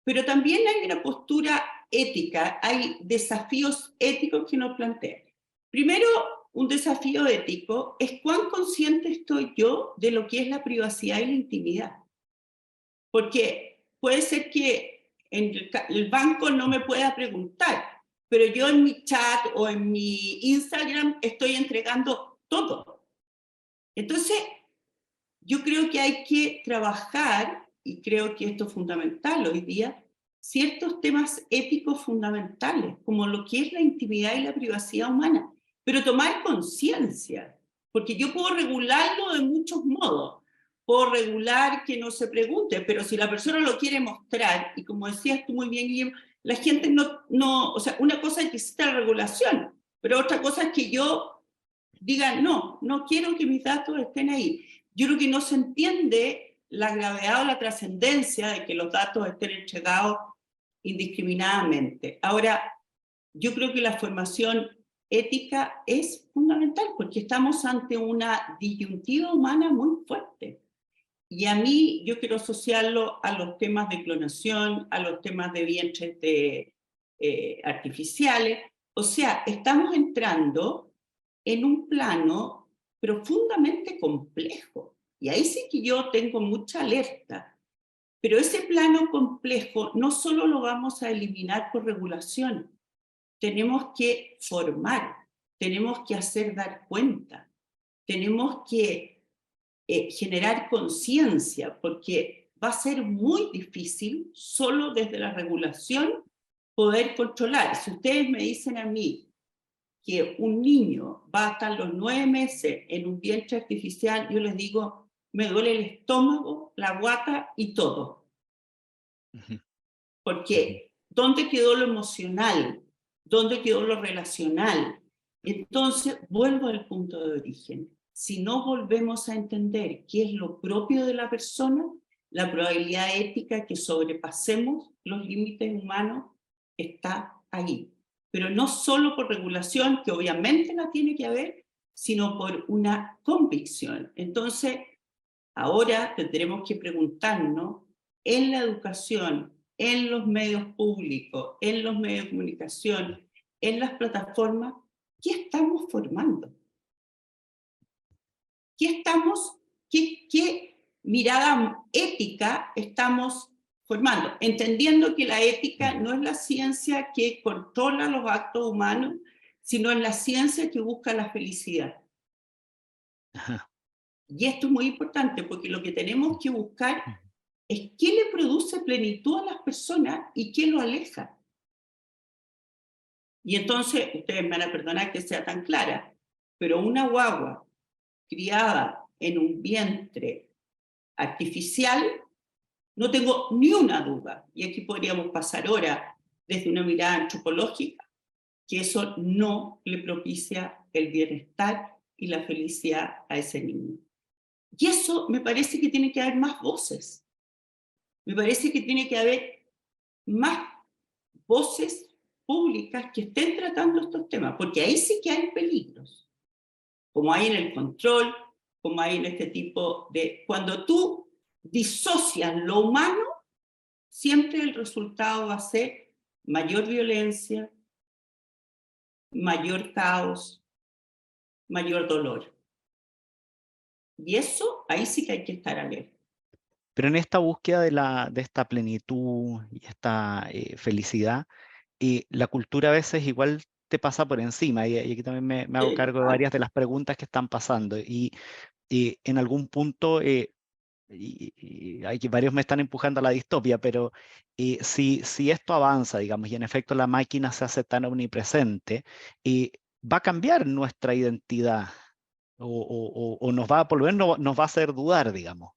pero también hay una postura ética, hay desafíos éticos que nos plantean. Primero, un desafío ético es cuán consciente estoy yo de lo que es la privacidad y la intimidad. Porque puede ser que en el banco no me pueda preguntar, pero yo en mi chat o en mi Instagram estoy entregando todo. Entonces, yo creo que hay que trabajar, y creo que esto es fundamental hoy día, ciertos temas éticos fundamentales, como lo que es la intimidad y la privacidad humana, pero tomar conciencia, porque yo puedo regularlo de muchos modos. Puedo regular que no se pregunte, pero si la persona lo quiere mostrar, y como decías tú muy bien, Guillermo, la gente o sea, una cosa es que exista la regulación, pero otra cosa es que yo diga, no quiero que mis datos estén ahí. Yo creo que no se entiende la gravedad o la trascendencia de que los datos estén entregados indiscriminadamente. Ahora, yo creo que la formación ética es fundamental porque estamos ante una disyuntiva humana muy fuerte. Y a mí yo quiero asociarlo a los temas de clonación, a los temas de vientres artificiales. O sea, estamos entrando en un plano profundamente complejo. Y ahí sí que yo tengo mucha alerta. Pero ese plano complejo no solo lo vamos a eliminar por regulación, tenemos que formar, tenemos que hacer dar cuenta, tenemos que generar conciencia, porque va a ser muy difícil solo desde la regulación poder controlar. Si ustedes me dicen a mí que un niño va a estar los 9 meses en un vientre artificial, yo les digo, me duele el estómago, la guata y todo. Porque ¿dónde quedó lo emocional? ¿Dónde quedó lo relacional? Entonces, vuelvo al punto de origen. Si no volvemos a entender qué es lo propio de la persona, la probabilidad ética que sobrepasemos los límites humanos está ahí. Pero no solo por regulación, que obviamente la tiene que haber, sino por una convicción. Entonces, ahora tendremos que preguntarnos en la educación, en los medios públicos, en los medios de comunicación, en las plataformas, ¿qué estamos formando? ¿Qué mirada ética estamos formando? Entendiendo que la ética no es la ciencia que controla los actos humanos, sino es la ciencia que busca la felicidad. Y esto es muy importante porque lo que tenemos que buscar es qué le produce plenitud a las personas y qué lo aleja. Y entonces, ustedes me van a perdonar que sea tan clara, pero una guagua criada en un vientre artificial, no tengo ni una duda, y aquí podríamos pasar horas desde una mirada antropológica, que eso no le propicia el bienestar y la felicidad a ese niño. Y eso me parece que tiene que haber más voces. Me parece que tiene que haber más voces públicas que estén tratando estos temas, porque ahí sí que hay peligros, como hay en el control, como hay en este tipo de... Cuando tú disocias lo humano, siempre el resultado va a ser mayor violencia, mayor caos, mayor dolor. Y eso, ahí sí que hay que estar alerta. Pero en esta búsqueda de esta plenitud y esta felicidad, la cultura a veces igual te pasa por encima, y aquí también me hago cargo de varias de las preguntas que están pasando, y en algún punto, hay varios me están empujando a la distopia, pero si esto avanza, digamos, y en efecto la máquina se hace tan omnipresente, va a cambiar nuestra identidad, o nos va, por lo menos nos va a hacer dudar, digamos.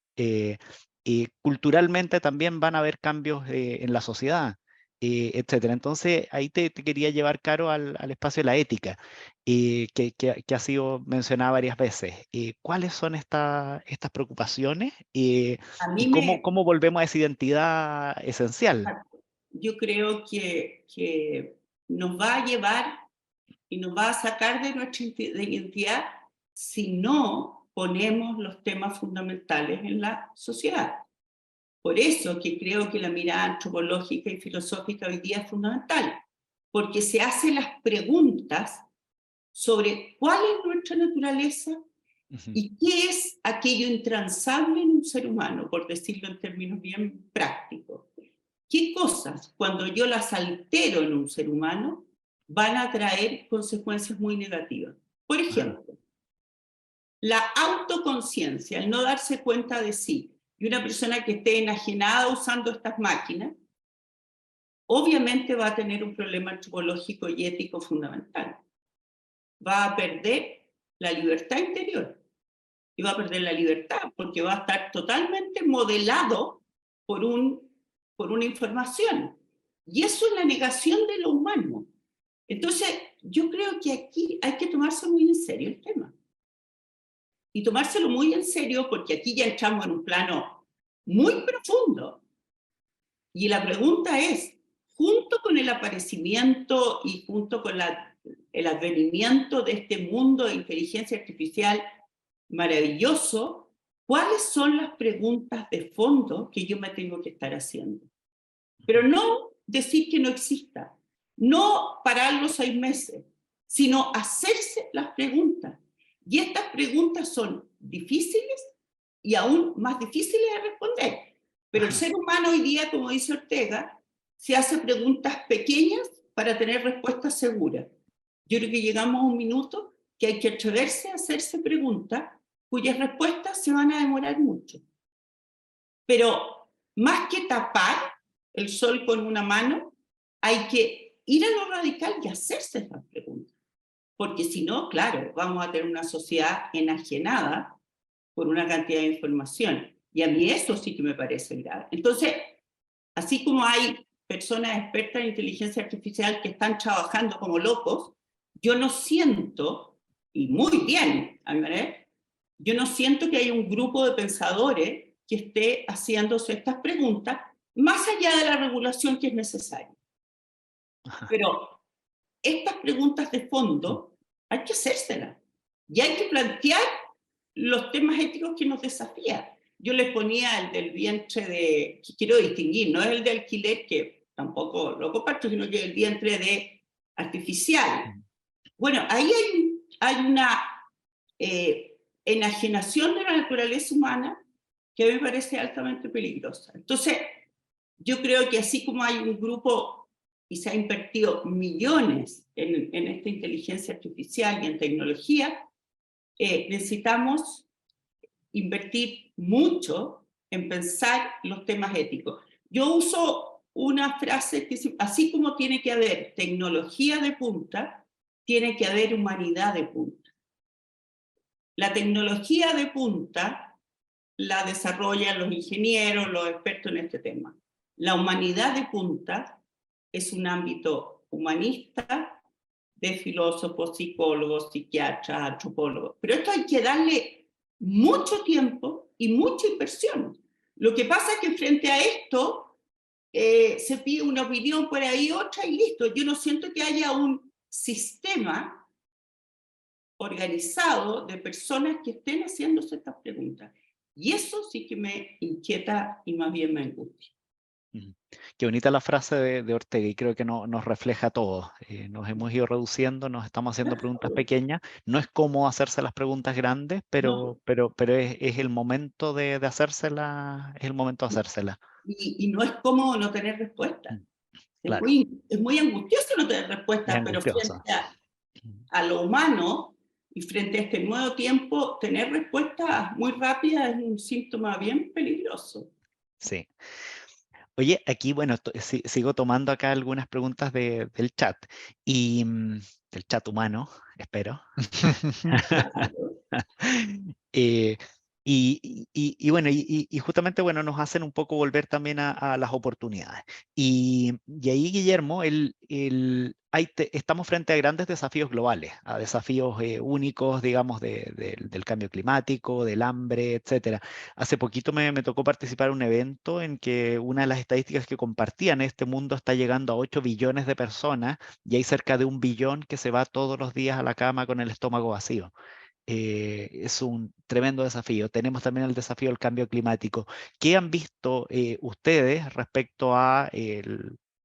Culturalmente también van a haber cambios en la sociedad, etcétera. Entonces, ahí te quería llevar, Caro, al espacio de la ética, que ha sido mencionada varias veces. ¿Cuáles son estas preocupaciones A y mí cómo volvemos a esa identidad esencial? yo creo que nos va a llevar y nos va a sacar de nuestra identidad si no ponemos los temas fundamentales en la sociedad. Por eso que creo que la mirada antropológica y filosófica hoy día es fundamental, porque se hacen las preguntas sobre cuál es nuestra naturaleza y qué es aquello intransable en un ser humano, por decirlo en términos bien prácticos. ¿Qué cosas, cuando yo las altero en un ser humano, van a traer consecuencias muy negativas? Por ejemplo, la autoconciencia, el no darse cuenta de sí, y una persona que esté enajenada usando estas máquinas, obviamente va a tener un problema antropológico y ético fundamental. Va a perder la libertad interior, y va a perder la libertad porque va a estar totalmente modelado por una información. Y eso es la negación de lo humano. Entonces, yo creo que aquí hay que tomarse muy en serio el tema. Y tomárselo muy en serio porque aquí ya entramos en un plano muy profundo. Y la pregunta es, junto con el aparecimiento y junto con el advenimiento de este mundo de inteligencia artificial maravilloso, ¿cuáles son las preguntas de fondo que yo me tengo que estar haciendo? Pero no decir que no exista, no pararlo 6 meses, sino hacerse las preguntas. Y estas preguntas son difíciles y aún más difíciles de responder. Pero el ser humano hoy día, como dice Ortega, se hace preguntas pequeñas para tener respuestas seguras. Yo creo que llegamos a un minuto que hay que atreverse a hacerse preguntas cuyas respuestas se van a demorar mucho. Pero más que tapar el sol con una mano, hay que ir a lo radical y hacerse esas preguntas. Porque si no, claro, vamos a tener una sociedad enajenada por una cantidad de información. Y a mí eso sí que me parece grave. Entonces, así como hay personas expertas en inteligencia artificial que están trabajando como locos, yo no siento, y muy bien, a mi manera, yo no siento que haya un grupo de pensadores que esté haciéndose estas preguntas, más allá de la regulación que es necesaria. Pero estas preguntas de fondo hay que hacérselas y hay que plantear los temas éticos que nos desafían. Yo les ponía el del vientre de, quiero distinguir, no es el de alquiler, que tampoco lo comparto, sino que el vientre de artificial. Bueno, ahí hay una enajenación de la naturaleza humana que a mí me parece altamente peligrosa. Entonces, yo creo que así como hay un grupo y se ha invertido millones en esta inteligencia artificial y en tecnología, necesitamos invertir mucho en pensar los temas éticos. Yo uso una frase que dice, así como tiene que haber tecnología de punta, tiene que haber humanidad de punta. La tecnología de punta la desarrollan los ingenieros, los expertos en este tema. La humanidad de punta es un ámbito humanista de filósofos, psicólogos, psiquiatras, antropólogos. Pero esto hay que darle mucho tiempo y mucha inversión. Lo que pasa es que frente a esto se pide una opinión por ahí, otra y listo. Yo no siento que haya un sistema organizado de personas que estén haciéndose estas preguntas. Y eso sí que me inquieta y más bien me angustia. Qué bonita la frase de Ortega y creo que nos refleja a todos. Nos hemos ido reduciendo, nos estamos haciendo preguntas pequeñas. No es cómo hacerse las preguntas grandes, pero es el momento de hacérselas, es el momento de hacérselas. Y no es cómodo no tener respuesta. Claro. Es muy angustioso no tener respuestas, pero frente a lo humano y frente a este nuevo tiempo, tener respuestas muy rápidas es un síntoma bien peligroso. Sí. Oye, aquí, bueno, sigo tomando acá algunas preguntas del chat, y del chat humano, espero. Y bueno, y justamente, bueno, nos hacen un poco volver también a las oportunidades. Y ahí, Guillermo, estamos frente a grandes desafíos globales, a desafíos únicos, digamos, del cambio climático, del hambre, etcétera. Hace poquito me tocó participar en un evento en que una de las estadísticas que compartían, este mundo está llegando a 8 billones de personas y hay cerca de 1 billón que se va todos los días a la cama con el estómago vacío. Es un tremendo desafío. Tenemos también el desafío del cambio climático. ¿Qué han visto ustedes respecto a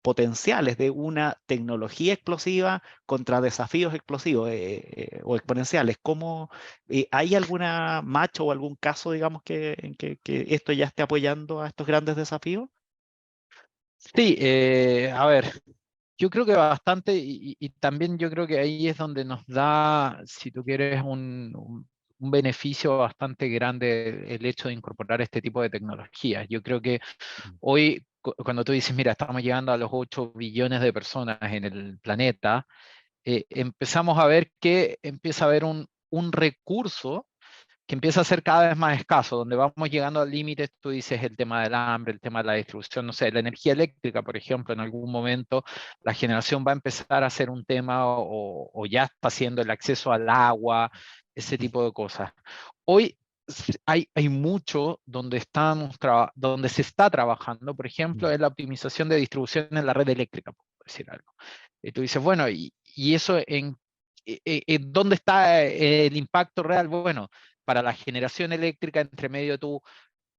potenciales de una tecnología explosiva contra desafíos explosivos o exponenciales? ¿Hay alguna macho o algún caso, digamos, en que esto ya esté apoyando a estos grandes desafíos? Sí, a ver, yo creo que bastante, y también yo creo que ahí es donde nos da, si tú quieres, un beneficio bastante grande el hecho de incorporar este tipo de tecnologías. Yo creo que hoy, cuando tú dices, mira, estamos llegando a los 8 billones de personas en el planeta, empezamos a ver que empieza a haber un recurso que empieza a ser cada vez más escaso, donde vamos llegando al límite. Tú dices el tema del hambre, el tema de la distribución, no sé, la energía eléctrica, por ejemplo, en algún momento la generación va a empezar a ser un tema o ya está siendo el acceso al agua, ese tipo de cosas. Hoy hay mucho donde, donde se está trabajando, por ejemplo, en la optimización de distribución en la red eléctrica, por decir algo. Y tú dices, bueno, ¿y eso dónde está el impacto real? Bueno, para la generación eléctrica, entre medio tú,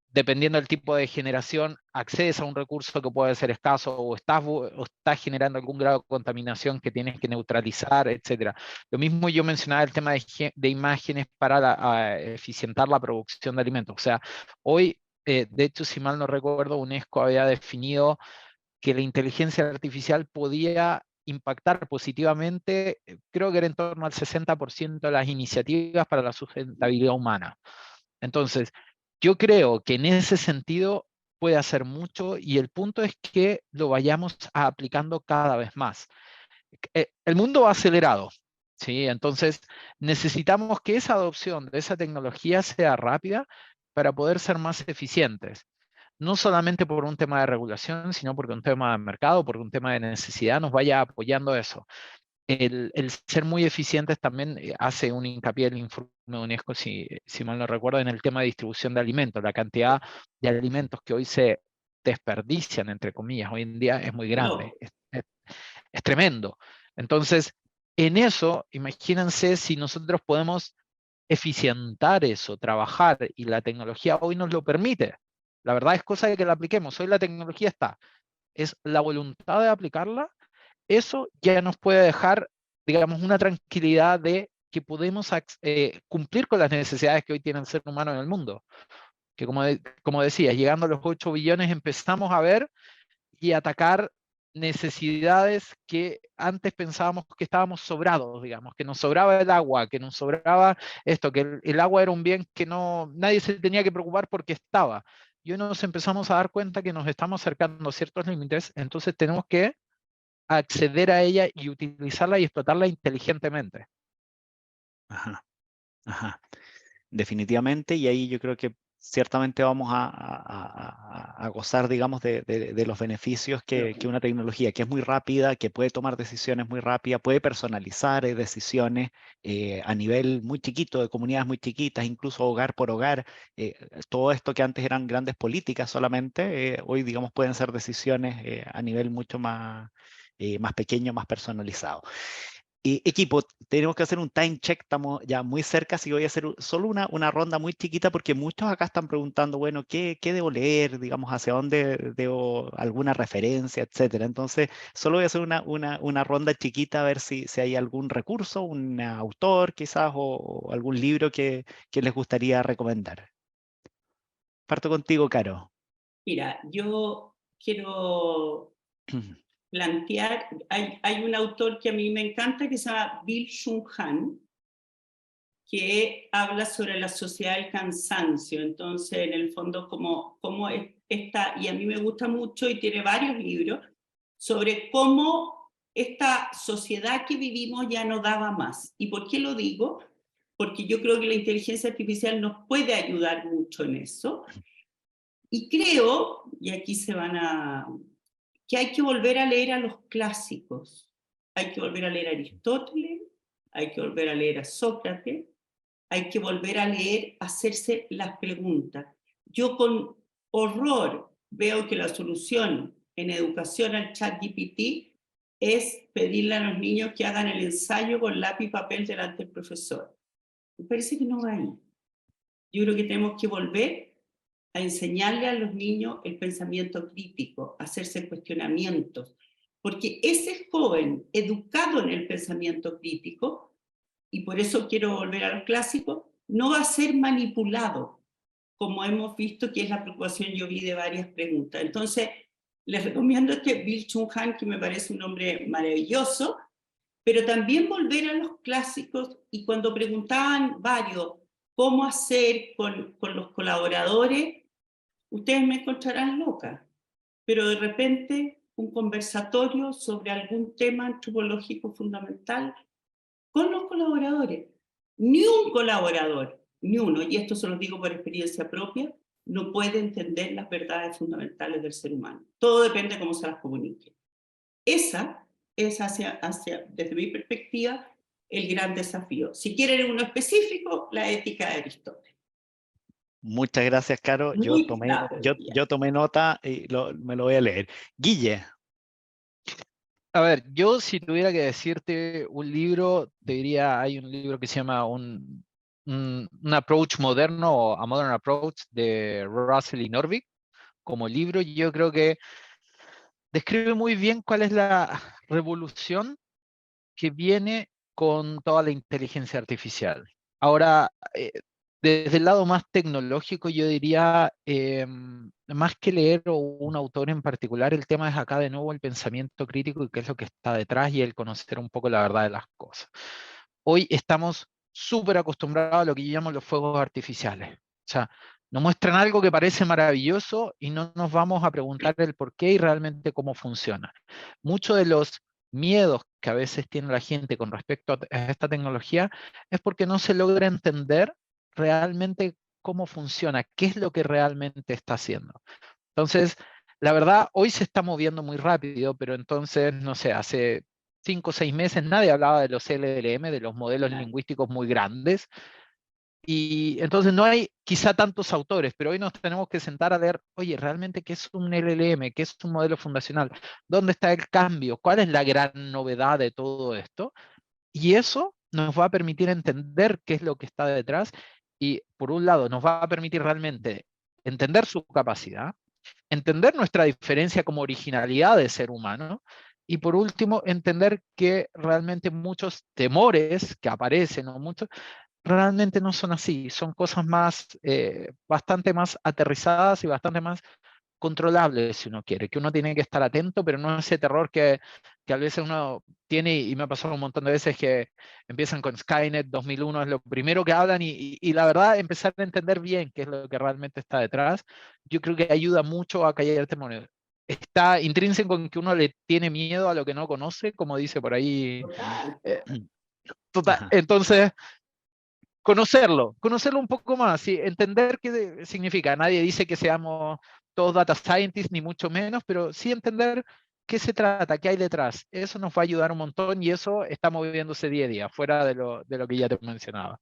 dependiendo del tipo de generación, accedes a un recurso que puede ser escaso o estás generando algún grado de contaminación que tienes que neutralizar, etc. Lo mismo yo mencionaba el tema de imágenes para eficientar la producción de alimentos. O sea, hoy, de hecho, si mal no recuerdo, UNESCO había definido que la inteligencia artificial podía impactar positivamente, creo que era en torno al 60% de las iniciativas para la sustentabilidad humana. Entonces, yo creo que en ese sentido puede hacer mucho y el punto es que lo vayamos aplicando cada vez más. El mundo va acelerado, ¿sí? Entonces necesitamos que esa adopción de esa tecnología sea rápida para poder ser más eficientes. No solamente por un tema de regulación, sino porque un tema de mercado, porque un tema de necesidad nos vaya apoyando eso. El ser muy eficientes también hace un hincapié en el informe de UNESCO, si mal no recuerdo, en el tema de distribución de alimentos. La cantidad de alimentos que hoy se desperdician, entre comillas, hoy en día es muy grande, No, es tremendo. Entonces, en eso, imagínense si nosotros podemos eficientar eso, trabajar, y la tecnología hoy nos lo permite. La verdad es cosa de que la apliquemos. Hoy la tecnología está, es la voluntad de aplicarla. Eso ya nos puede dejar, digamos, una tranquilidad de que podemos cumplir con las necesidades que hoy tiene el ser humano en el mundo. Que como decía, llegando a los 8 billones empezamos a ver y atacar necesidades que antes pensábamos que estábamos sobrados, digamos, que nos sobraba el agua, que nos sobraba esto, que el agua era un bien que nadie se tenía que preocupar porque estaba. Y hoy nos empezamos a dar cuenta que nos estamos acercando a ciertos límites, entonces tenemos que acceder a ella y utilizarla y explotarla inteligentemente. Ajá, ajá. Definitivamente, y ahí yo creo que ciertamente vamos a gozar, digamos, de los beneficios que una tecnología que es muy rápida, que puede tomar decisiones muy rápidas, puede personalizar decisiones a nivel muy chiquito, de comunidades muy chiquitas, incluso hogar por hogar. Todo esto que antes eran grandes políticas solamente, hoy, digamos, pueden ser decisiones a nivel mucho más pequeño, más personalizado. Equipo, tenemos que hacer un time check, estamos ya muy cerca, así que voy a hacer solo una ronda muy chiquita porque muchos acá están preguntando, bueno, ¿qué debo leer? Digamos, ¿hacia dónde debo alguna referencia, etcétera? Entonces, solo voy a hacer una ronda chiquita a ver si hay algún recurso, un autor quizás o algún libro que les gustaría recomendar. Parto contigo, Caro. mira, yo quiero plantear, hay un autor que a mí me encanta que se llama Byung-Chul Han, que habla sobre la sociedad del cansancio. Entonces, en el fondo, cómo esta, y a mí me gusta mucho y tiene varios libros, sobre cómo esta sociedad que vivimos ya no daba más. ¿Y por qué lo digo? Porque yo creo que la inteligencia artificial nos puede ayudar mucho en eso. Y creo, y aquí que hay que volver a leer a los clásicos. Hay que volver a leer a Aristóteles, hay que volver a leer a Sócrates, hay que volver a leer, hacerse las preguntas. Yo con horror veo que la solución en educación al ChatGPT es pedirle a los niños que hagan el ensayo con lápiz y papel delante del profesor. Me parece que no va ahí. Yo creo que tenemos que volver a enseñarle a los niños el pensamiento crítico, hacerse cuestionamientos, porque ese joven educado en el pensamiento crítico, y por eso quiero volver a los clásicos, no va a ser manipulado, como hemos visto que es la preocupación, yo vi de varias preguntas. Entonces, les recomiendo este Byung-Chul Han, que me parece un hombre maravilloso, pero también volver a los clásicos, y cuando preguntaban varios cómo hacer con los colaboradores, ustedes me encontrarán loca, pero de repente un conversatorio sobre algún tema antropológico fundamental con los colaboradores. Ni un colaborador, ni uno, y esto se lo digo por experiencia propia, no puede entender las verdades fundamentales del ser humano. Todo depende de cómo se las comunique. Esa es desde mi perspectiva, el gran desafío. Si quieren uno específico, la ética de Aristóteles. Muchas gracias, Caro. Muy claro. Yo tomé nota y me lo voy a leer. Guille. A ver, yo si tuviera que decirte un libro, te diría, hay un libro que se llama un approach moderno o A Modern Approach de Russell y Norvig. Como libro, yo creo que describe muy bien cuál es la revolución que viene con toda la inteligencia artificial. Ahora, desde el lado más tecnológico, yo diría, más que leer un autor en particular, el tema es acá de nuevo el pensamiento crítico y qué es lo que está detrás y el conocer un poco la verdad de las cosas. Hoy estamos súper acostumbrados a lo que yo llamo los fuegos artificiales. O sea, nos muestran algo que parece maravilloso y no nos vamos a preguntar el por qué y realmente cómo funciona. Muchos de los miedos que a veces tiene la gente con respecto a esta tecnología es porque no se logra entender realmente cómo funciona, qué es lo que realmente está haciendo. Entonces, la verdad, hoy se está moviendo muy rápido, pero entonces, no sé, hace 5 o 6 meses nadie hablaba de los LLM, de los modelos lingüísticos muy grandes, y entonces no hay quizá tantos autores, pero hoy nos tenemos que sentar a ver, oye, realmente, ¿qué es un LLM? ¿Qué es un modelo fundacional? ¿Dónde está el cambio? ¿Cuál es la gran novedad de todo esto? Y eso nos va a permitir entender qué es lo que está detrás y, por un lado, nos va a permitir realmente entender su capacidad, entender nuestra diferencia como originalidad de ser humano y, por último, entender que realmente muchos temores que aparecen o muchos realmente no son así, son cosas más, bastante más aterrizadas y bastante más controlables si uno quiere, que uno tiene que estar atento, pero no ese terror que a veces uno tiene, y me ha pasado un montón de veces que empiezan con Skynet 2001, es lo primero que hablan, y la verdad, empezar a entender bien qué es lo que realmente está detrás, yo creo que ayuda mucho a callar temores. Está intrínseco en que uno le tiene miedo a lo que no conoce, como dice por ahí. Total. Total, Ajá. entonces conocerlo un poco más, ¿sí? Entender qué significa. Nadie dice que seamos todos data scientists, ni mucho menos, pero sí entender qué se trata, qué hay detrás. Eso nos va a ayudar un montón y eso está moviéndose día a día, fuera de lo que ya te mencionaba.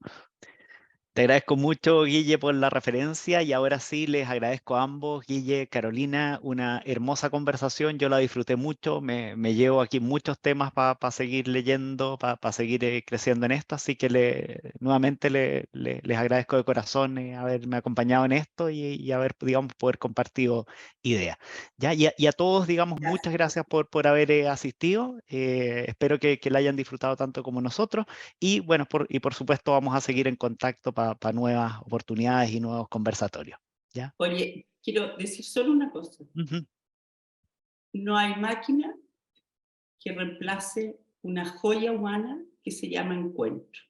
Te agradezco mucho, Guille, por la referencia y ahora sí les agradezco a ambos, Guille, Carolina, una hermosa conversación, yo la disfruté mucho, me llevo aquí muchos temas para seguir leyendo, para seguir creciendo en esto, así que nuevamente les agradezco de corazón haberme acompañado en esto y haber, digamos, poder compartido ideas. ¿Ya? Y a todos, digamos, muchas gracias por haber asistido, espero que la hayan disfrutado tanto como nosotros. Y bueno, por supuesto vamos a seguir en contacto para nuevas oportunidades y nuevos conversatorios. ¿Ya? Oye, quiero decir solo una cosa. Ujú. No hay máquina que reemplace una joya humana que se llama encuentro.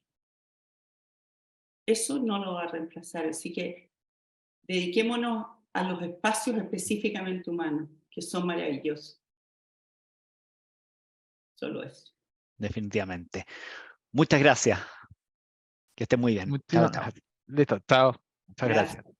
Eso no lo va a reemplazar, así que dediquémonos a los espacios específicamente humanos, que son maravillosos. Solo eso. Definitivamente. Muchas gracias. Que esté muy bien. Chao, Muchísimas chao. gracias. Listo, chao. Muchas Gracias. gracias.